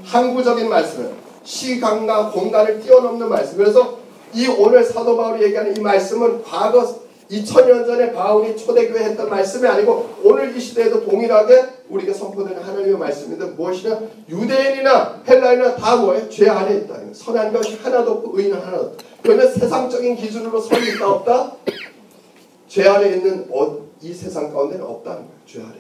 항구적인 말씀이에요. 시간과 공간을 뛰어넘는 말씀. 그래서 이 오늘 사도 바울이 얘기하는 이 말씀은 과거 2000년 전에 바울이 초대교회 했던 말씀이 아니고 오늘 이 시대에도 동일하게 우리가 선포되는 하나님의 말씀인데 무엇이냐? 유대인이나 헬라인이나 다 뭐예요? 죄 안에 있다. 선한 것이 하나도 없고 의인은 하나도 없다. 그러면 세상적인 기준으로 선이 있다 없다? 죄 안에 있는 이 세상 가운데는 없다는 거예요. 죄 아래.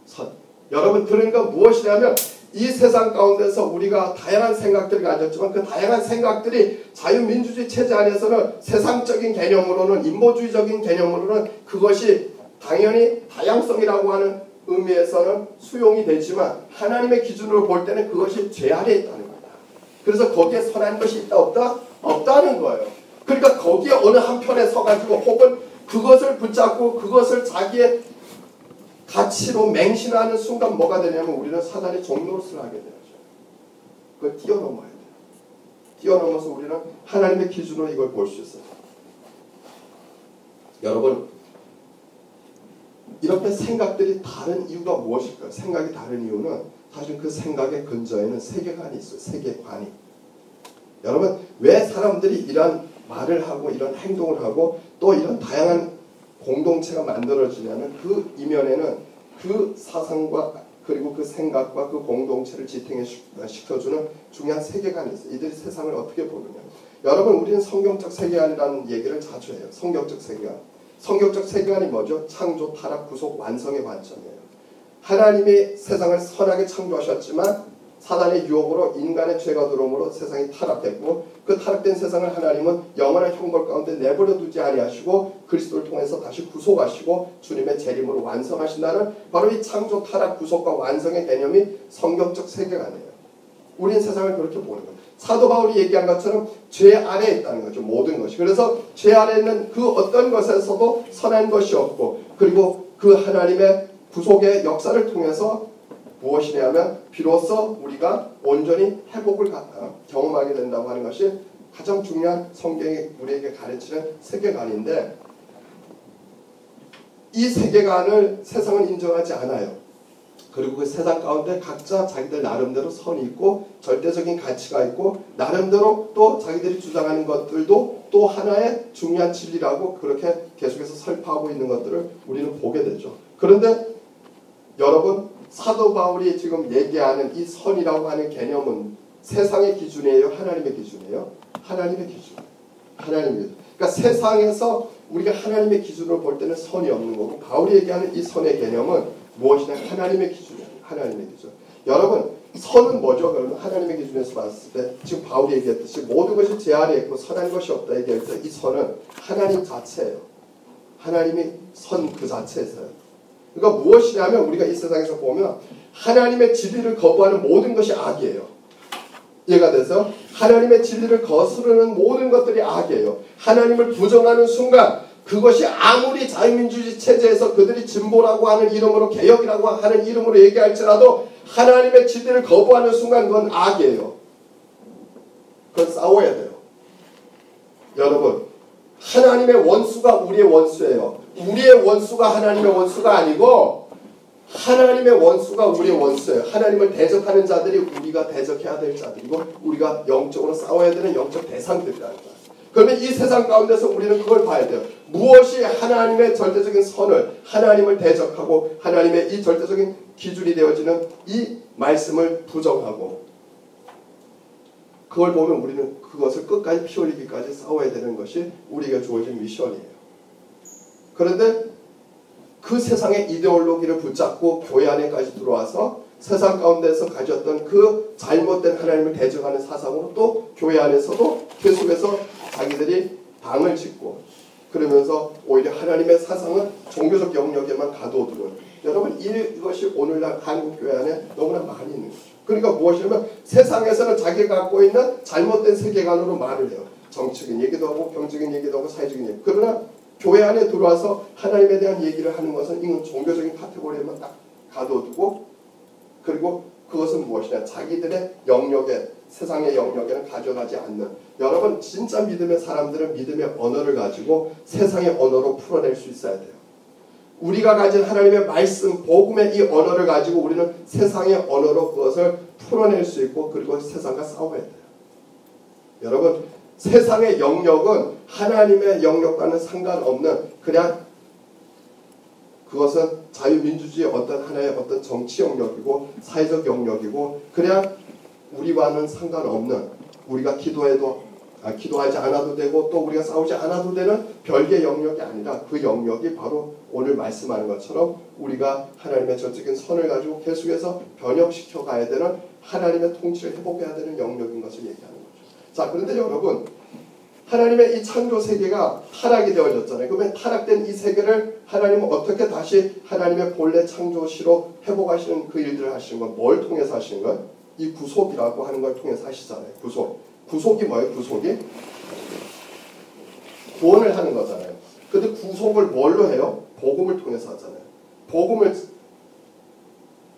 선. 여러분 그러니까 무엇이냐면 이 세상 가운데서 우리가 다양한 생각들을 가졌지만 그 다양한 생각들이 자유민주주의 체제 안에서는 세상적인 개념으로는 인본주의적인 개념으로는 그것이 당연히 다양성이라고 하는 의미에서는 수용이 되지만 하나님의 기준으로 볼 때는 그것이 죄 아래에 있다는 겁니다. 그래서 거기에 선한 것이 있다 없다? 없다는 거예요. 그러니까 거기에 어느 한편에 서가지고 혹은 그것을 붙잡고 그것을 자기의 가치로 맹신하는 순간 뭐가 되냐면 우리는 사단의 종노릇을 하게 되죠. 그걸 뛰어넘어야 돼요. 뛰어넘어서 우리는 하나님의 기준으로 이걸 볼 수 있어요. 여러분 이렇게 생각들이 다른 이유가 무엇일까요? 생각이 다른 이유는 사실 그 생각의 근저에는 세계관이 있어요. 세계관이. 여러분 왜 사람들이 이런 말을 하고 이런 행동을 하고 또 이런 다양한 공동체가 만들어지냐면 그 이면에는 그 사상과 그리고 그 생각과 그 공동체를 지탱시켜주는 중요한 세계관이 있어요. 이들이 세상을 어떻게 보느냐. 여러분 우리는 성경적 세계관이라는 얘기를 자주 해요. 성경적 세계관. 성경적 세계관이 뭐죠? 창조, 타락, 구속, 완성의 관점이에요. 하나님이 세상을 선하게 창조하셨지만 사단의 유혹으로 인간의 죄가 들어옴으로 세상이 타락했고 그 타락된 세상을 하나님은 영원한 형벌 가운데 내버려 두지 아니하시고 그리스도를 통해서 다시 구속하시고 주님의 재림으로 완성하신다는 바로 이 창조, 타락, 구속과 완성의 개념이 성경적 세계관이에요. 우리는 세상을 그렇게 보는 거예요. 사도 바울이 얘기한 것처럼 죄 아래에 있다는 거죠. 모든 것이. 그래서 죄 아래에 있는 그 어떤 것에서도 선한 것이 없고 그리고 그 하나님의 구속의 역사를 통해서 무엇이냐면 비로소 우리가 온전히 회복을 경험하게 된다고 하는 것이 가장 중요한 성경이 우리에게 가르치는 세계관인데 이 세계관을 세상은 인정하지 않아요. 그리고 그 세상 가운데 각자 자기들 나름대로 선이 있고 절대적인 가치가 있고 나름대로 또 자기들이 주장하는 것들도 또 하나의 중요한 진리라고 그렇게 계속해서 설파하고 있는 것들을 우리는 보게 되죠. 그런데 여러분 사도 바울이 지금 얘기하는 이 선이라고 하는 개념은 세상의 기준이에요? 하나님의 기준이에요? 하나님의 기준. 하나님의 기준. 그러니까 세상에서 우리가 하나님의 기준으로 볼 때는 선이 없는 거고 바울이 얘기하는 이 선의 개념은 무엇이냐? 하나님의 기준이에요. 하나님의 기준. 여러분 선은 뭐죠? 그러면 하나님의 기준에서 봤을 때 지금 바울이 얘기했듯이 모든 것이 제 아래에 있고 선한 것이 없다 얘기할 때 이 선은 하나님 자체예요. 하나님이 선 그 자체에서요. 그러니까 무엇이냐면 우리가 이 세상에서 보면 하나님의 진리를 거부하는 모든 것이 악이에요. 이해가 돼서 하나님의 진리를 거스르는 모든 것들이 악이에요. 하나님을 부정하는 순간 그것이 아무리 자유민주주의 체제에서 그들이 진보라고 하는 이름으로 개혁이라고 하는 이름으로 얘기할지라도 하나님의 진리를 거부하는 순간 그건 악이에요. 그건 싸워야 돼요. 여러분, 하나님의 원수가 우리의 원수예요. 우리의 원수가 하나님의 원수가 아니고 하나님의 원수가 우리의 원수예요. 하나님을 대적하는 자들이 우리가 대적해야 될 자들이고 우리가 영적으로 싸워야 되는 영적 대상들이라는 거예요. 그러면 이 세상 가운데서 우리는 그걸 봐야 돼요. 무엇이 하나님의 절대적인 선을, 하나님을 대적하고 하나님의 이 절대적인 기준이 되어지는 이 말씀을 부정하고, 그걸 보면 우리는 그것을 끝까지 피 흘리기까지 싸워야 되는 것이 우리에게 주어진 미션이에요. 그런데 그 세상의 이데올로기를 붙잡고 교회 안에까지 들어와서 세상 가운데서 가졌던 그 잘못된 하나님을 대적하는 사상으로 또 교회 안에서도 계속해서 자기들이 당을 짓고, 그러면서 오히려 하나님의 사상은 종교적 영역에만 가둬두는, 여러분 이것이 오늘날 한국 교회 안에 너무나 많이 있는 거죠. 그러니까 무엇이냐면 세상에서는 자기가 갖고 있는 잘못된 세계관으로 말을 해요. 정치적인 얘기도 하고 경제적인 얘기도 하고 사회적인 얘기. 그러나 교회 안에 들어와서 하나님에 대한 얘기를 하는 것은 이건 종교적인 카테고리에만 딱 가둬두고, 그리고 그것은 무엇이냐, 자기들의 영역에, 세상의 영역에는 가져가지 않는, 여러분 진짜 믿음의 사람들은 믿음의 언어를 가지고 세상의 언어로 풀어낼 수 있어야 돼요. 우리가 가진 하나님의 말씀, 복음의 이 언어를 가지고 우리는 세상의 언어로 그것을 풀어낼 수 있고, 그리고 세상과 싸워야 돼요. 여러분, 세상의 영역은 하나님의 영역과는 상관없는, 그냥 그것은 자유민주주의 어떤 하나의 어떤 정치 영역이고 사회적 영역이고, 그냥 우리와는 상관없는, 우리가 기도하지 않아도 되고 또 우리가 싸우지 않아도 되는 별개의 영역이 아니라, 그 영역이 바로 오늘 말씀하는 것처럼 우리가 하나님의 전적인 선을 가지고 계속해서 변혁시켜 가야 되는, 하나님의 통치를 회복해야 되는 영역인 것을 얘기하는 거죠. 자, 그런데 여러분, 하나님의 이 창조 세계가 타락이 되어졌잖아요. 그러면 타락된 이 세계를 하나님은 어떻게 다시 하나님의 본래 창조시로 회복하시는 그 일들을 하시는 건 뭘 통해서 하시는 건? 이 구속이라고 하는 걸 통해서 하시잖아요. 구속이 뭐예요? 구속이? 구원을 하는 거잖아요. 근데 구속을 뭘로 해요? 복음을 통해서 하잖아요. 복음을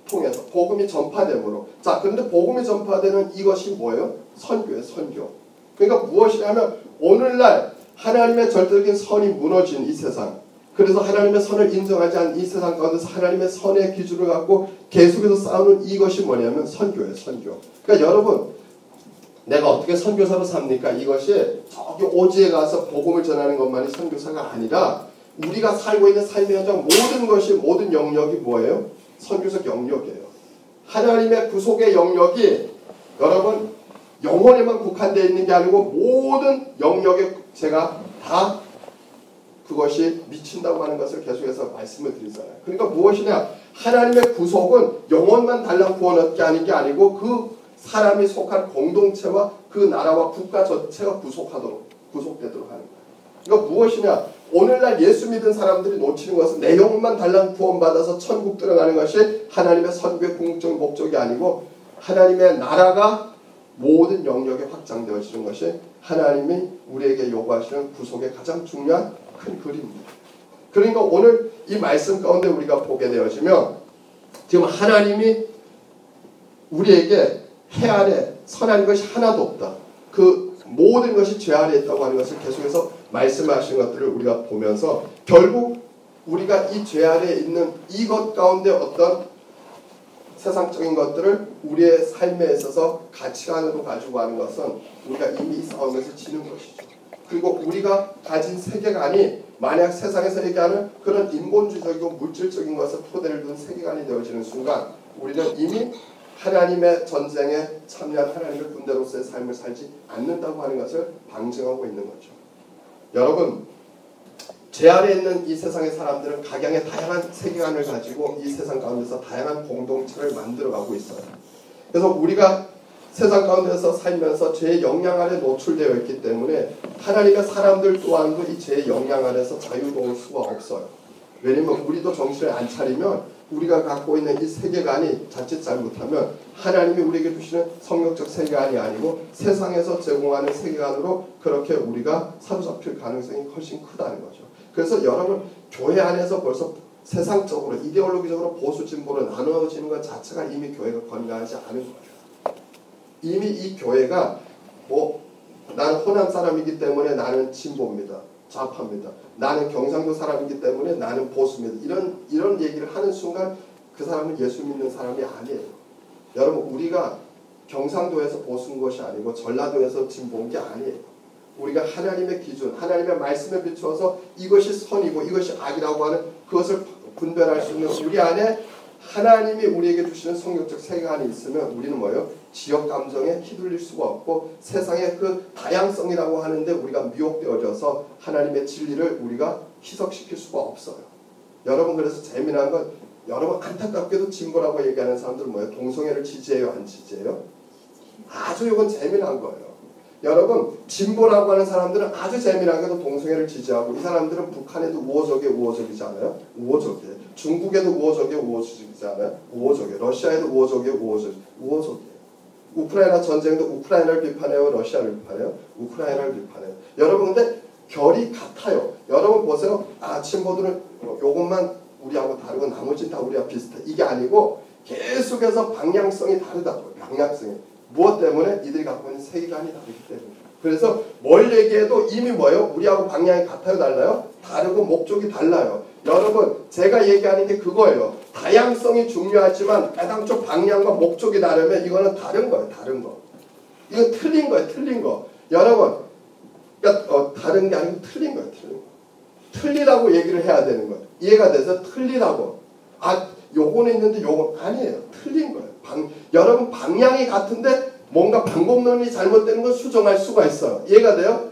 통해서, 복음이 전파됨으로. 자, 그런데 복음이 전파되는 이것이 뭐예요? 선교예요, 선교. 그러니까 무엇이냐면 오늘날 하나님의 절대적인 선이 무너진 이 세상, 그래서 하나님의 선을 인정하지 않은 이 세상 가운데서 하나님의 선의 기준을 갖고 계속해서 싸우는 이것이 뭐냐면 선교예요, 선교. 그러니까 여러분, 내가 어떻게 선교사로 삽니까? 이것이 저기 오지에 가서 복음을 전하는 것만이 선교사가 아니라, 우리가 살고 있는 삶의 현장 모든 것이, 모든 영역이 뭐예요? 선교적 영역이에요. 하나님의 구속의 영역이 여러분 영혼에만 국한되어 있는 게 아니고 모든 영역에 제가 다 그것이 미친다고 하는 것을 계속해서 말씀을 드리잖아요. 그러니까 무엇이냐, 하나님의 구속은 영혼만 달랑 구원 얻게 하는 게 아니고 그 사람이 속한 공동체와 그 나라와 국가 전체가 구속되도록 하는 거예요. 그러니까 무엇이냐, 오늘날 예수 믿은 사람들이 놓치는 것은 내 영혼만 달랑 구원받아서 천국 들어가는 것이 하나님의 선교의 궁극적 목적이 아니고, 하나님의 나라가 모든 영역에 확장되어지는 것이 하나님이 우리에게 요구하시는 구속의 가장 중요한 큰 그림입니다. 그러니까 오늘 이 말씀 가운데 우리가 보게 되어지면, 지금 하나님이 우리에게 해 아래 선한 것이 하나도 없다, 그 모든 것이 죄 아래 있다고 하는 것을 계속해서 말씀하시는 것들을 우리가 보면서, 결국 우리가 이 죄 아래 있는 이것 가운데 어떤 세상적인 것들을 우리의 삶에 있어서 가치관으로 가지고 하는 것은 우리가 이미 이 싸움에서 지는 것이죠. 그리고 우리가 가진 세계관이 만약 세상에서 얘기하는 그런 인본주의적이고 물질적인 것에 토대를 둔 세계관이 되어지는 순간, 우리는 이미 하나님의 전쟁에 참여한 하나님의 군대로서의 삶을 살지 않는다고 하는 것을 방증하고 있는 거죠. 여러분, 죄 아래 있는 이 세상의 사람들은 각양의 다양한 세계관을 가지고 이 세상 가운데서 다양한 공동체를 만들어가고 있어요. 그래서 우리가 세상 가운데서 살면서 죄의 영향 아래 노출되어 있기 때문에 하나님의 사람들 또한도 이 죄의 영향 아래서 자유로울 수가 없어요. 왜냐면 우리도 정신을 안 차리면 우리가 갖고 있는 이 세계관이 자칫 잘못하면 하나님이 우리에게 주시는 성경적 세계관이 아니고 세상에서 제공하는 세계관으로 그렇게 우리가 사로잡힐 가능성이 훨씬 크다는 거죠. 그래서 여러분, 교회 안에서 벌써 세상적으로 이데올로기적으로 보수 진보로 나누어지는 것 자체가 이미 교회가 건강하지 않은 거예요. 이미 이 교회가 뭐 나는 호남 사람이기 때문에 나는 진보입니다. 좌파입니다. 나는 경상도 사람이기 때문에 나는 보수입니다. 이런 얘기를 하는 순간 그 사람은 예수 믿는 사람이 아니에요. 여러분 우리가 경상도에서 보수인 것이 아니고 전라도에서 진보인 게 아니에요. 우리가 하나님의 기준, 하나님의 말씀에 비추어서 이것이 선이고 이것이 악이라고 하는 그것을 분별할 수 있는 우리 안에 하나님이 우리에게 주시는 성경적 세계관이 있으면 우리는 뭐예요? 지역 감정에 휘둘릴 수가 없고 세상의 그 다양성이라고 하는데 우리가 미혹되어져서 하나님의 진리를 우리가 희석시킬 수가 없어요. 여러분 그래서 재미난 건 여러분 안타깝게도 진보라고 얘기하는 사람들은 뭐예요? 동성애를 지지해요? 안 지지해요? 아주 이건 재미난 거예요. 여러분 진보라고 하는 사람들은 아주 재미나게도 동성애를 지지하고 이 사람들은 북한에도 우호적이잖아요. 우호적이에요. 중국에도 우호적이잖아요. 우호적이에요. 러시아에도 우호적이에요. 우크라이나 전쟁도 우크라이나를 비판해요. 러시아를 비판해요. 우크라이나를 비판해요. 여러분 근데 결이 같아요. 여러분 보세요. 진보들은 요것만 우리하고 다르고 나머지는 다 우리와 비슷해. 이게 아니고 계속해서 방향성이 다르다고요. 방향성이. 무엇 때문에? 이들이 갖고 있는 세계관이 다르기 때문에. 그래서 뭘 얘기해도 이미 뭐예요? 우리하고 방향이 같아요? 달라요? 다르고 목적이 달라요. 여러분 제가 얘기하는 게 그거예요. 다양성이 중요하지만 애당초 방향과 목적이 다르면 이거는 다른 거예요. 다른 거. 이건 틀린 거예요. 틀린 거. 여러분 그러니까 다른 게 아니고 틀린 거예요. 틀린 거. 틀리다고 얘기를 해야 되는 거예요. 이해가 돼서 틀리다고. 요거는 있는데 요건 아니에요. 틀린 거예요. 여러분 방향이 같은데 뭔가 방법론이 잘못되는 건 수정할 수가 있어요. 이해가 돼요?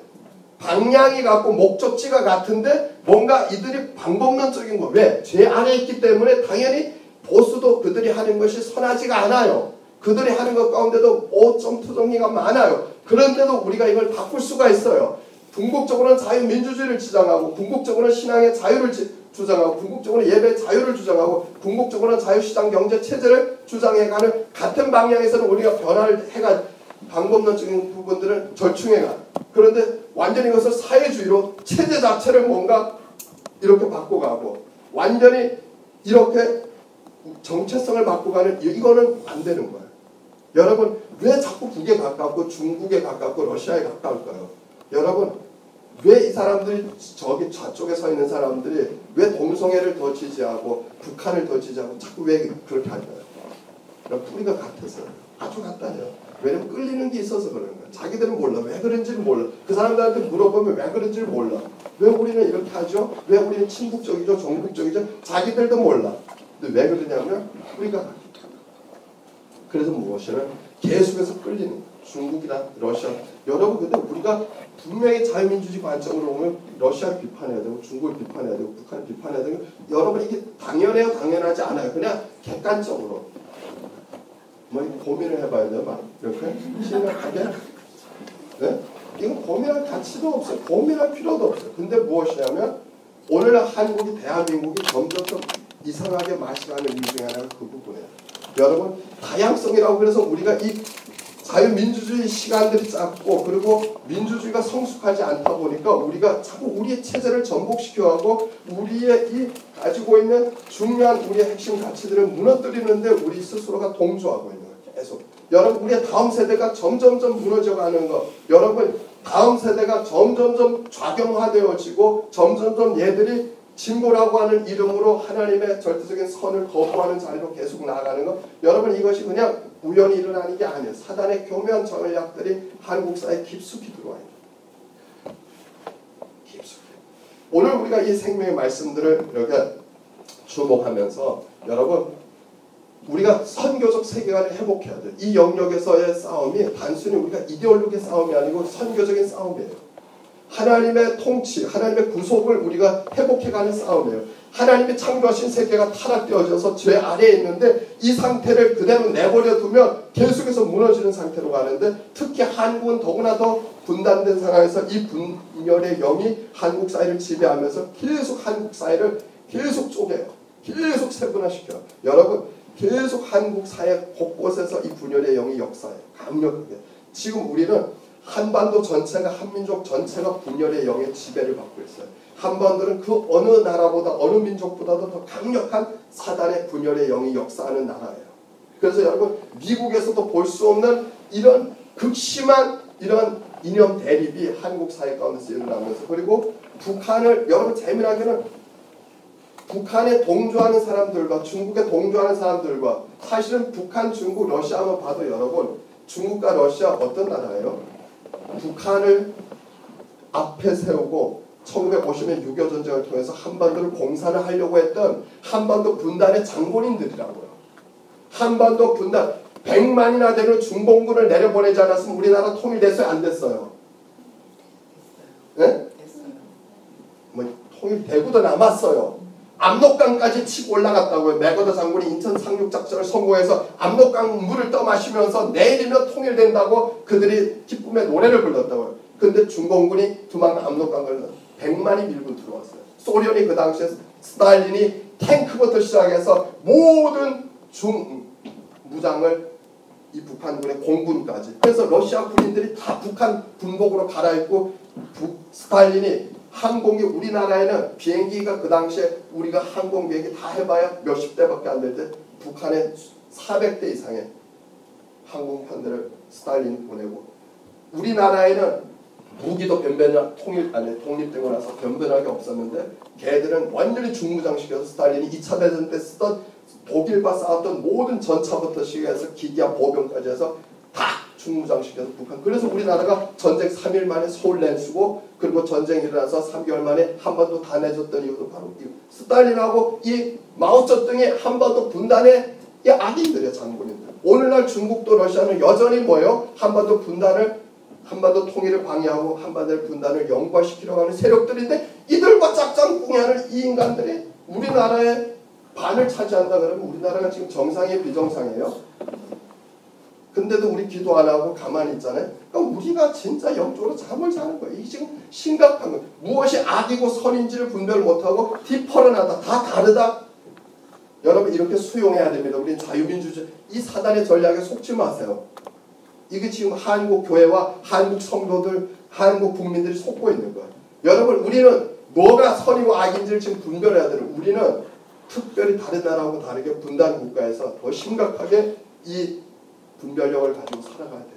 방향이 같고 목적지가 같은데 뭔가 이들이 방법론적인 거. 왜? 죄 안에 있기 때문에 당연히 보수도 그들이 하는 것이 선하지가 않아요. 그들이 하는 것 가운데도 오점투정리가 많아요. 그런데도 우리가 이걸 바꿀 수가 있어요. 궁극적으로는 자유민주주의를 주장하고 궁극적으로는 신앙의 자유를 주장하고 궁극적으로는 예배의 자유를 주장하고 궁극적으로는 자유시장 경제체제를 주장해가는 같은 방향에서는 우리가 변화를 해가 방법론적인 부분들은 절충해가. 그런데 완전히 이것을 사회주의로 체제 자체를 뭔가 이렇게 바꿔가고 완전히 이렇게 정체성을 바꿔가는 이거는 안 되는 거예요. 여러분 왜 자꾸 북에 가깝고 중국에 가깝고 러시아에 가까울까요? 여러분 왜 이 사람들이 저기 좌쪽에 서 있는 사람들이 왜 동성애를 더 지지하고 북한을 더 지지하고 자꾸 왜 그렇게 할까요? 뿌리가 같아서요. 아주 같다요. 왜냐면 끌리는 게 있어서 그러는 거예요. 자기들은 몰라. 왜 그런지를 몰라. 그 사람들한테 물어보면 왜 그런지를 몰라. 왜 우리는 이렇게 하죠? 왜 우리는 친국적이죠? 종국적이죠? 자기들도 몰라. 근데 왜 그러냐면 뿌리가 같아요. 그래서 무엇이냐? 계속해서 끌리는 거예요. 중국이나 러시아. 여러분 근데 우리가 분명히 자유민주주의 관점으로 보면 러시아를 비판해야 되고 중국을 비판해야 되고 북한을 비판해야 되고 여러분 이게 당연해요? 당연하지 않아요. 그냥 객관적으로 뭐 고민을 해봐야 돼요. 막 이렇게 심각하게. 네? 이건 고민할 가치도 없어요. 고민할 필요도 없어요. 근데 무엇이냐면 오늘 한국이 대한민국이 점점 이상하게 마시가는 이유 중에 하나가 그 부분이에요. 여러분 다양성이라고 그래서 우리가 이 자유민주주의 시간들이 짧고 그리고 민주주의가 성숙하지 않다 보니까 우리가 자꾸 우리의 체제를 전복시켜가고 우리의 이 가지고 있는 중요한 우리의 핵심 가치들을 무너뜨리는데 우리 스스로가 동조하고 있는 거예요. 계속. 여러분 우리의 다음 세대가 점점점 무너져가는 거. 여러분 다음 세대가 점점점 좌경화되어지고 점점점 얘들이 진보라고 하는 이름으로 하나님의 절대적인 선을 거부하는 자리로 계속 나아가는 것. 여러분 이것이 그냥 우연히 일어나는 게 아니에요. 사단의 교묘한 전략들이 한국 사회에 깊숙이 들어와 있는 깊숙이. 오늘 우리가 이 생명의 말씀들을 이렇게 주목하면서 여러분 우리가 선교적 세계관을 회복해야 돼요. 이 영역에서의 싸움이 단순히 우리가 이데올로기의 싸움이 아니고 선교적인 싸움이에요. 하나님의 통치, 하나님의 구속을 우리가 회복해가는 싸움이에요. 하나님이 창조하신 세계가 타락되어져서 죄 아래에 있는데 이 상태를 그대로 내버려 두면 계속해서 무너지는 상태로 가는데 특히 한국은 더구나 더 분단된 상황에서 이 분열의 영이 한국 사회를 지배하면서 계속 한국 사회를 계속 쪼개요. 계속 세분화시켜요. 여러분 계속 한국 사회 곳곳에서 이 분열의 영이 역사해요. 강력하게. 지금 우리는 한반도 전체가 한민족 전체가 분열의 영의 지배를 받고 있어요. 한반도는 그 어느 나라보다 어느 민족보다도 더 강력한 사단의 분열의 영이 역사하는 나라예요. 그래서 여러분 미국에서도 볼 수 없는 이런 극심한 이런 이념 대립이 한국 사회 가운데서 일어나면서 그리고 북한을 여러분 재미나게는 북한에 동조하는 사람들과 중국에 동조하는 사람들과 사실은 북한, 중국, 러시아만 봐도 여러분 중국과 러시아 어떤 나라예요? 북한을 앞에 세우고 1950년 6.25 전쟁을 통해서 한반도를 공산을 하려고 했던 한반도 분단의 장본인들이라고요. 한반도 분단 100만이나 되는 중공군을 내려보내지 않았으면 우리나라 통일됐어요? 안 됐어요? 네? 뭐 통일되고도 남았어요. 압록강까지 치고 올라갔다고요. 맥어더 장군이 인천 상륙 작전을 성공해서 압록강 물을 떠마시면서 내일이면 통일된다고 그들이 기쁨의 노래를 불렀다고요. 근데 중공군이 두만강 압록강을 100만이 밀고 들어왔어요. 소련이 그 당시에 스탈린이 탱크부터 시작해서 모든 무장을 이 북한군의 공군까지. 그래서 러시아 군인들이 다 북한 군복으로 갈아입고 스탈린이 항공기 우리나라에는 비행기가 그 당시에 우리가 항공 비행기 다 해봐야 몇십 대밖에 안 될 때 북한에 400대 이상의 항공편들을 스탈린이 보내고 우리나라에는 무기도 독립되고 나서 변변하게 없었는데 걔들은 완전히 중무장시켜서 스탈린이 2차 대전 때 쓰던 독일과 싸웠던 모든 전차부터 시작해서 기기와 보병까지 해서 다 중무장시켜서 북한. 그래서 우리나라가 전쟁 3일 만에 서울 내주고 그리고 전쟁이 일어나서 3개월 만에 한반도 다 내줬던 이유도 바로 이 스탈린하고 이 마오쩌둥이 한반도 분단의 이 악인들이에요. 장군인들. 오늘날 중국도 러시아는 여전히 뭐예요? 한반도 통일을 방해하고 한반도 분단을 영구화시키려고 하는 세력들인데 이들과 짝짝꿍이하는 이 인간들이 우리나라의 반을 차지한다 그러면 우리나라가 지금 정상이에요? 비정상이에요? 근데도 우리 기도 안 하고 가만히 있잖아요. 그러니까 우리가 진짜 영적으로 잠을 자는 거예요. 이게 지금 심각한 거예요. 무엇이 악이고 선인지를 분별 못하고 뒤퍼러나다. 다 다르다. 여러분 이렇게 수용해야 됩니다. 우리는 자유민주주의. 이 사단의 전략에 속지 마세요. 이게 지금 한국 교회와 한국 성도들, 한국 국민들이 속고 있는 거예요. 여러분 우리는 뭐가 선이고 악인지를 지금 분별해야 돼요. 우리는 특별히 다른 나라하고 다르게 분단 국가에서 더 심각하게 이 분별력을 가지고 살아가야 돼요.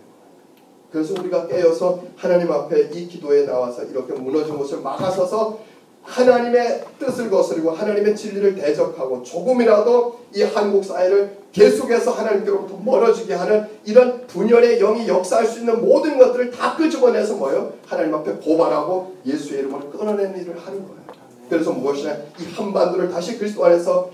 그래서 우리가 깨어서 하나님 앞에 이 기도에 나와서 이렇게 무너진 것을 막아서서 하나님의 뜻을 거스르고 하나님의 진리를 대적하고 조금이라도 이 한국 사회를 계속해서 하나님께로부터 멀어지게 하는 이런 분열의 영이 역사할 수 있는 모든 것들을 다 끄집어내서 뭐예요? 하나님 앞에 고발하고 예수의 이름으로 끊어내는 일을 하는 거예요. 그래서 무엇이냐? 이 한반도를 다시 그리스도 안에서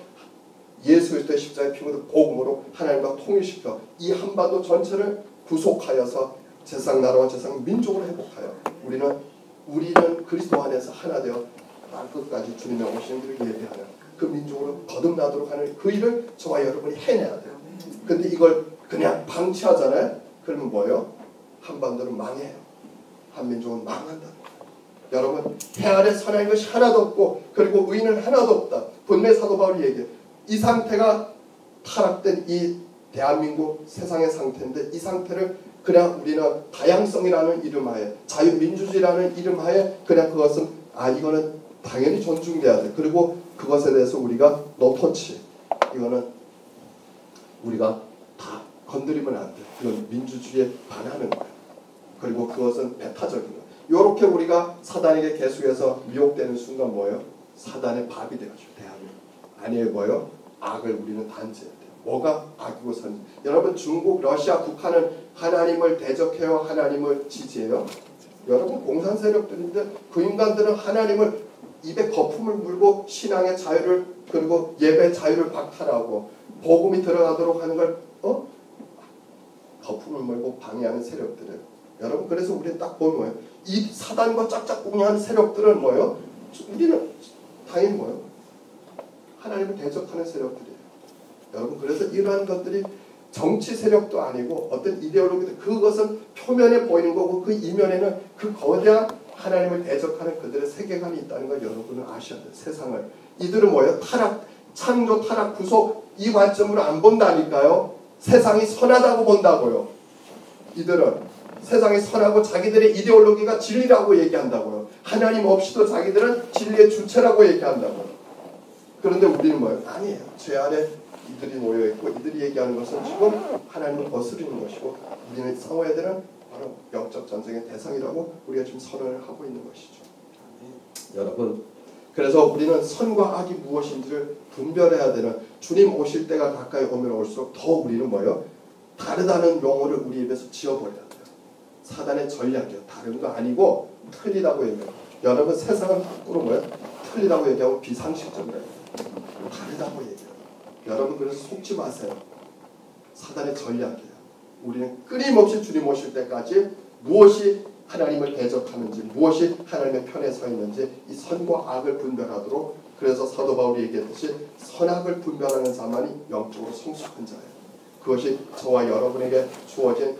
예수 그리스도의 십자가의 피로 복음으로 하나님과 통일시켜 이 한반도 전체를 구속하여서 세상 나라와 세상 민족으로 회복하여 우리는 그리스도 안에서 하나 되어 땅 끝까지 주님의 오시는 길을 예비하는 그 민족으로 거듭나도록 하는 그 일을 저와 여러분이 해내야 돼요. 근데 이걸 그냥 방치하잖아요. 그러면 뭐예요? 한반도는 망해요. 한민족은 망한다. 여러분 해 아래 선한 것이 하나도 없고 그리고 의인은 하나도 없다. 본래 사도 바울이 얘기해요. 이 상태가 타락된 이 대한민국 세상의 상태인데 이 상태를 그냥 우리는 다양성이라는 이름하에 자유민주주의라는 이름하에 그냥 그것은 이거는 당연히 존중돼야 돼. 그리고 그것에 대해서 우리가 노터치 이거는 우리가 다 건드리면 안 돼. 이건 민주주의에 반하는 거야. 그리고 그것은 배타적인 거야. 이렇게 우리가 사단에게 계속해서 미혹되는 순간 뭐예요? 사단의 밥이 되어가지고 대한민국 아니에요. 뭐예요? 악을 우리는 단죄해야 돼요. 뭐가 악이고 선? 여러분 중국, 러시아, 북한은 하나님을 대적해요? 하나님을 지지해요? 여러분 공산 세력들인데 그 인간들은 하나님을 입에 거품을 물고 신앙의 자유를 그리고 예배 자유를 박탈하고 복음이 들어가도록 하는 걸 거품을 물고 방해하는 세력들은 여러분 그래서 우리는 딱 보면 뭐예요? 이 사단과 짝짝꿍이하는 세력들은 뭐예요? 우리는 당연히 뭐예요? 하나님을 대적하는 세력들이에요. 여러분 그래서 이러한 것들이 정치 세력도 아니고 어떤 이데올로기도 그것은 표면에 보이는 거고 그 이면에는 그 거대한 하나님을 대적하는 그들의 세계관이 있다는 걸 여러분은 아셔야 돼요. 세상을. 이들은 뭐예요? 타락, 창조, 타락, 구속 이 관점으로 안 본다니까요. 세상이 선하다고 본다고요. 이들은 세상이 선하고 자기들의 이데올로기가 진리라고 얘기한다고요. 하나님 없이도 자기들은 진리의 주체라고 얘기한다고요. 그런데 우리는 뭐예요? 아니에요. 죄 아래 이들이 모여있고 이들이 얘기하는 것은 지금 하나님을 거스르는 것이고 우리는 싸워야 되는 바로 영적 전쟁의 대상이라고 우리가 지금 선언을 하고 있는 것이죠. 여러분, 그래서 우리는 선과 악이 무엇인지를 분별해야 되는, 주님 오실 때가 가까이 오면 올수록 더 우리는 뭐예요? 다르다는 용어를 우리 입에서 지어버려야 돼요. 사단의 전략이요. 다른 거 아니고 틀리다고 얘기해요. 여러분, 세상은 거꾸로 뭐예요? 틀리다고 얘기하고 비상식적이라고 해요. 다르다고 얘기해요. 여러분, 그래서 속지 마세요. 사단의 전략이에요. 우리는 끊임없이 주님 오실 때까지 무엇이 하나님을 대적하는지, 무엇이 하나님의 편에 서 있는지 이 선과 악을 분별하도록, 그래서 사도 바울이 얘기했듯이 선악을 분별하는 자만이 영적으로 성숙한 자예요. 그것이 저와 여러분에게 주어진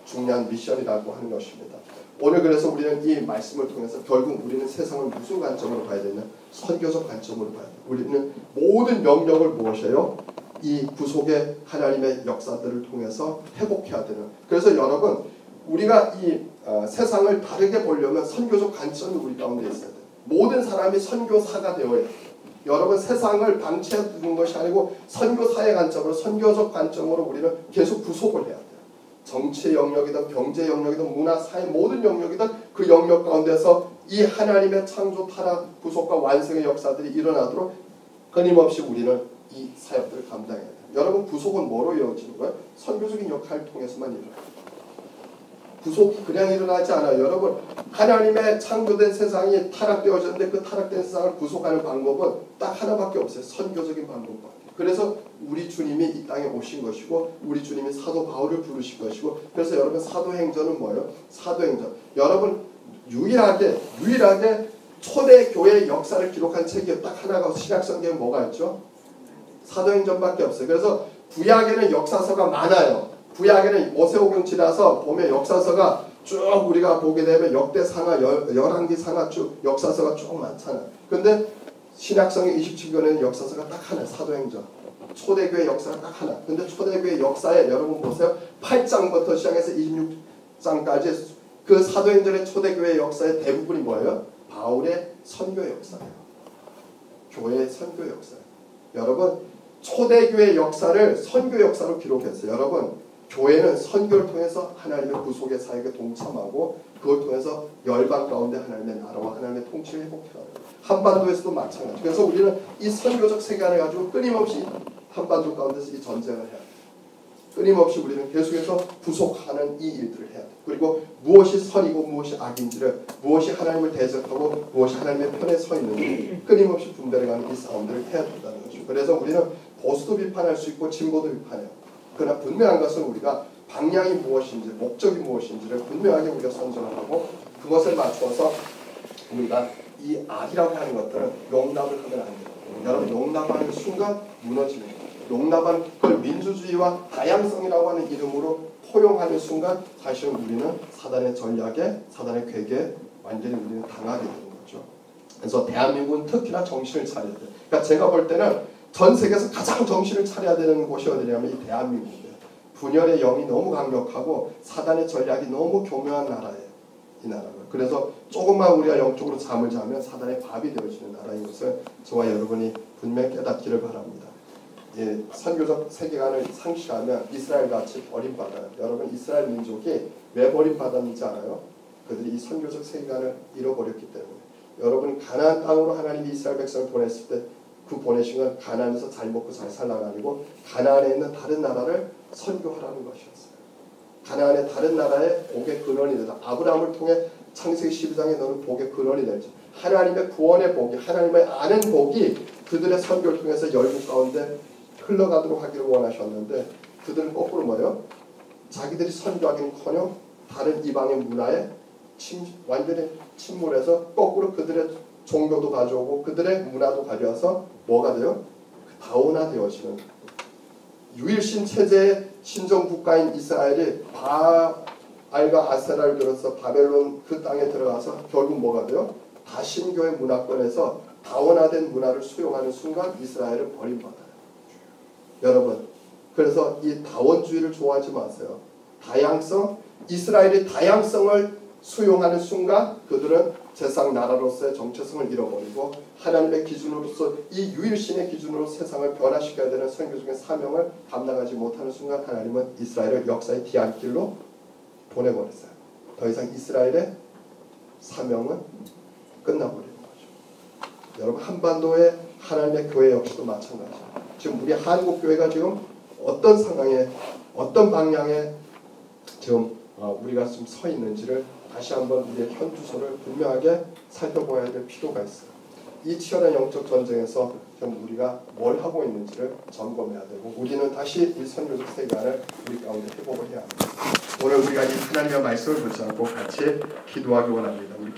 중요한 미션이라고 하는 것입니다. 오늘 그래서 우리는 이 말씀을 통해서 결국 우리는 세상을 무슨 관점으로 봐야 되냐? 선교적 관점으로 봐야 돼요. 우리는 모든 영역을 무엇이에요? 이 구속의 하나님의 역사들을 통해서 회복해야 되는. 그래서 여러분, 우리가 이 세상을 다르게 보려면 선교적 관점이 우리 가운데 있어야 돼요. 모든 사람이 선교사가 되어야 돼요. 여러분, 세상을 방치해 두는 것이 아니고 선교사의 관점으로, 선교적 관점으로 우리는 계속 구속을 해야 돼요. 정치 영역이든 경제 영역이든 문화, 사회 모든 영역이든 그 영역 가운데서 이 하나님의 창조, 타락, 구속과 완성의 역사들이 일어나도록 끊임없이 우리는 이 사역들을 감당해야 돼요. 여러분, 구속은 뭐로 이루어지는 거예요? 선교적인 역할을 통해서만 일어나요. 구속이 그냥 일어나지 않아요. 여러분, 하나님의 창조된 세상이 타락되어졌는데 그 타락된 세상을 구속하는 방법은 딱 하나밖에 없어요. 선교적인 방법밖에. 그래서 우리 주님이 이 땅에 오신 것이고, 우리 주님이 사도 바울을 부르신 것이고, 그래서 여러분, 사도행전은 뭐예요? 사도행전. 여러분, 유일하게 초대교회의 역사를 기록한 책이 딱 하나가 신약성경에 뭐가 있죠? 사도행전밖에 없어요. 그래서 구약에는 역사서가 많아요. 구약에는 모세오경 지나서 보면 역사서가 쭉 우리가 보게 되면 역대상하, 열왕기상하 쭉 역사서가 쭉 많잖아요. 근데 신약성의 27권에는 역사서가 딱 하나, 사도행전. 초대교회 역사가 딱 하나. 근데 초대교회 역사에 여러분 보세요. 8장부터 시작해서 26장까지 그 사도행전의 초대교회 역사의 대부분이 뭐예요? 바울의 선교 역사예요. 교회의 선교 역사예요. 여러분, 초대교회 역사를 선교 역사로 기록했어요. 여러분, 교회는 선교를 통해서 하나님의 구속의 사역에 동참하고 그걸 통해서 열방 가운데 하나님의 나라와 하나님의 통치를 회복해야 돼요. 한반도에서도 마찬가지. 그래서 우리는 이 선교적 세계관을 가지고 끊임없이 한반도 가운데서 이 전쟁을 해야 돼요. 끊임없이 우리는 계속해서 구속하는 이 일들을 해야 돼요. 그리고 무엇이 선이고 무엇이 악인지를, 무엇이 하나님을 대적하고 무엇이 하나님의 편에 서 있는지 끊임없이 분별해가는 이 싸움들을 해야 된다는 거죠. 그래서 우리는 보수도 비판할 수 있고 진보도 비판해요. 그러나 분명한 것은 우리가 방향이 무엇인지, 목적이 무엇인지를 분명하게 우리가 선정을 하고 그것을 맞추어서 우리가 이 악이라고 하는 것들은 용납을 하면 안 돼요. 여러분, 용납하는 순간 무너지는 거예요. 용납하는 그걸 민주주의와 다양성이라고 하는 이름으로 포용하는 순간 사실은 우리는 사단의 전략에, 사단의 괴계에 완전히 우리는 당하게 되는 거죠. 그래서 대한민국은 특히나 정신을 차려야 돼요. 그러니까 제가 볼 때는 전 세계에서 가장 정신을 차려야 되는 곳이 어디냐면 이 대한민국이에요. 분열의 영이 너무 강력하고 사단의 전략이 너무 교묘한 나라예요. 이 나라가. 그래서 조금만 우리가 영적으로 잠을 자면 사단의 밥이 되어지는 나라인 것을 저와 여러분이 분명히 깨닫기를 바랍니다. 예, 선교적 세계관을 상실하면 이스라엘같이 버림받아요. 여러분, 이스라엘 민족이 왜 버림받았는지 알아요? 그들이 이 선교적 세계관을 잃어버렸기 때문에. 여러분, 가나안 땅으로 하나님이 이스라엘 백성을 보냈을 때 그 보내신 건 가나안에서 잘 먹고 잘 살라가 아니고 가나안에 있는 다른 나라를 선교하라는 것이었어요. 가나안의 다른 나라의 복의 근원이 되다. 아브라함을 통해 창세기 12장에 너는 복의 근원이 되죠. 하나님의 구원의 복이, 하나님의 아는 복이 그들의 선교를 통해서 열국 가운데 흘러가도록 하기를 원하셨는데 그들은 거꾸로 뭐예요? 자기들이 선교하기는커녕 다른 이방의 문화에 완전히 침몰해서 거꾸로 그들의 종교도 가져오고 그들의 문화도 가져와서 뭐가 돼요? 다원화되어지는 유일신 체제의 신정 국가인 이스라엘이 바알과 아세라를 들어서 바벨론 그 땅에 들어가서 결국 뭐가 돼요? 다신교의 문화권에서 다원화된 문화를 수용하는 순간 이스라엘을 버림받아요. 여러분, 그래서 이 다원주의를 좋아하지 마세요. 다양성, 이스라엘이 다양성을 수용하는 순간 그들은 세상 나라로서의 정체성을 잃어버리고 하나님의 기준으로서 이 유일신의 기준으로 세상을 변화시켜야 되는 선교적인 사명을 감당하지 못하는 순간 하나님은 이스라엘을 역사의 뒤안길로 보내버렸어요. 더 이상 이스라엘의 사명은 끝나버리는 거죠. 여러분 한반도의 하나님의 교회 역시도 마찬가지예요. 지금 우리 한국 교회가 지금 어떤 상황에 어떤 방향에 지금 우리가 지금 서 있는지를 다시 한번 우리의 현 주소를 분명하게 살펴봐야 될 필요가 있어요. 이 치열한 영적 전쟁에서 좀 우리가 뭘 하고 있는지를 점검해야 되고 우리는 다시 이 선교적 세계관을 우리 가운데 회복을 해야 합니다. 오늘 우리가 이 하나님의 말씀을 붙잡고 같이 기도하기 원합니다. 우리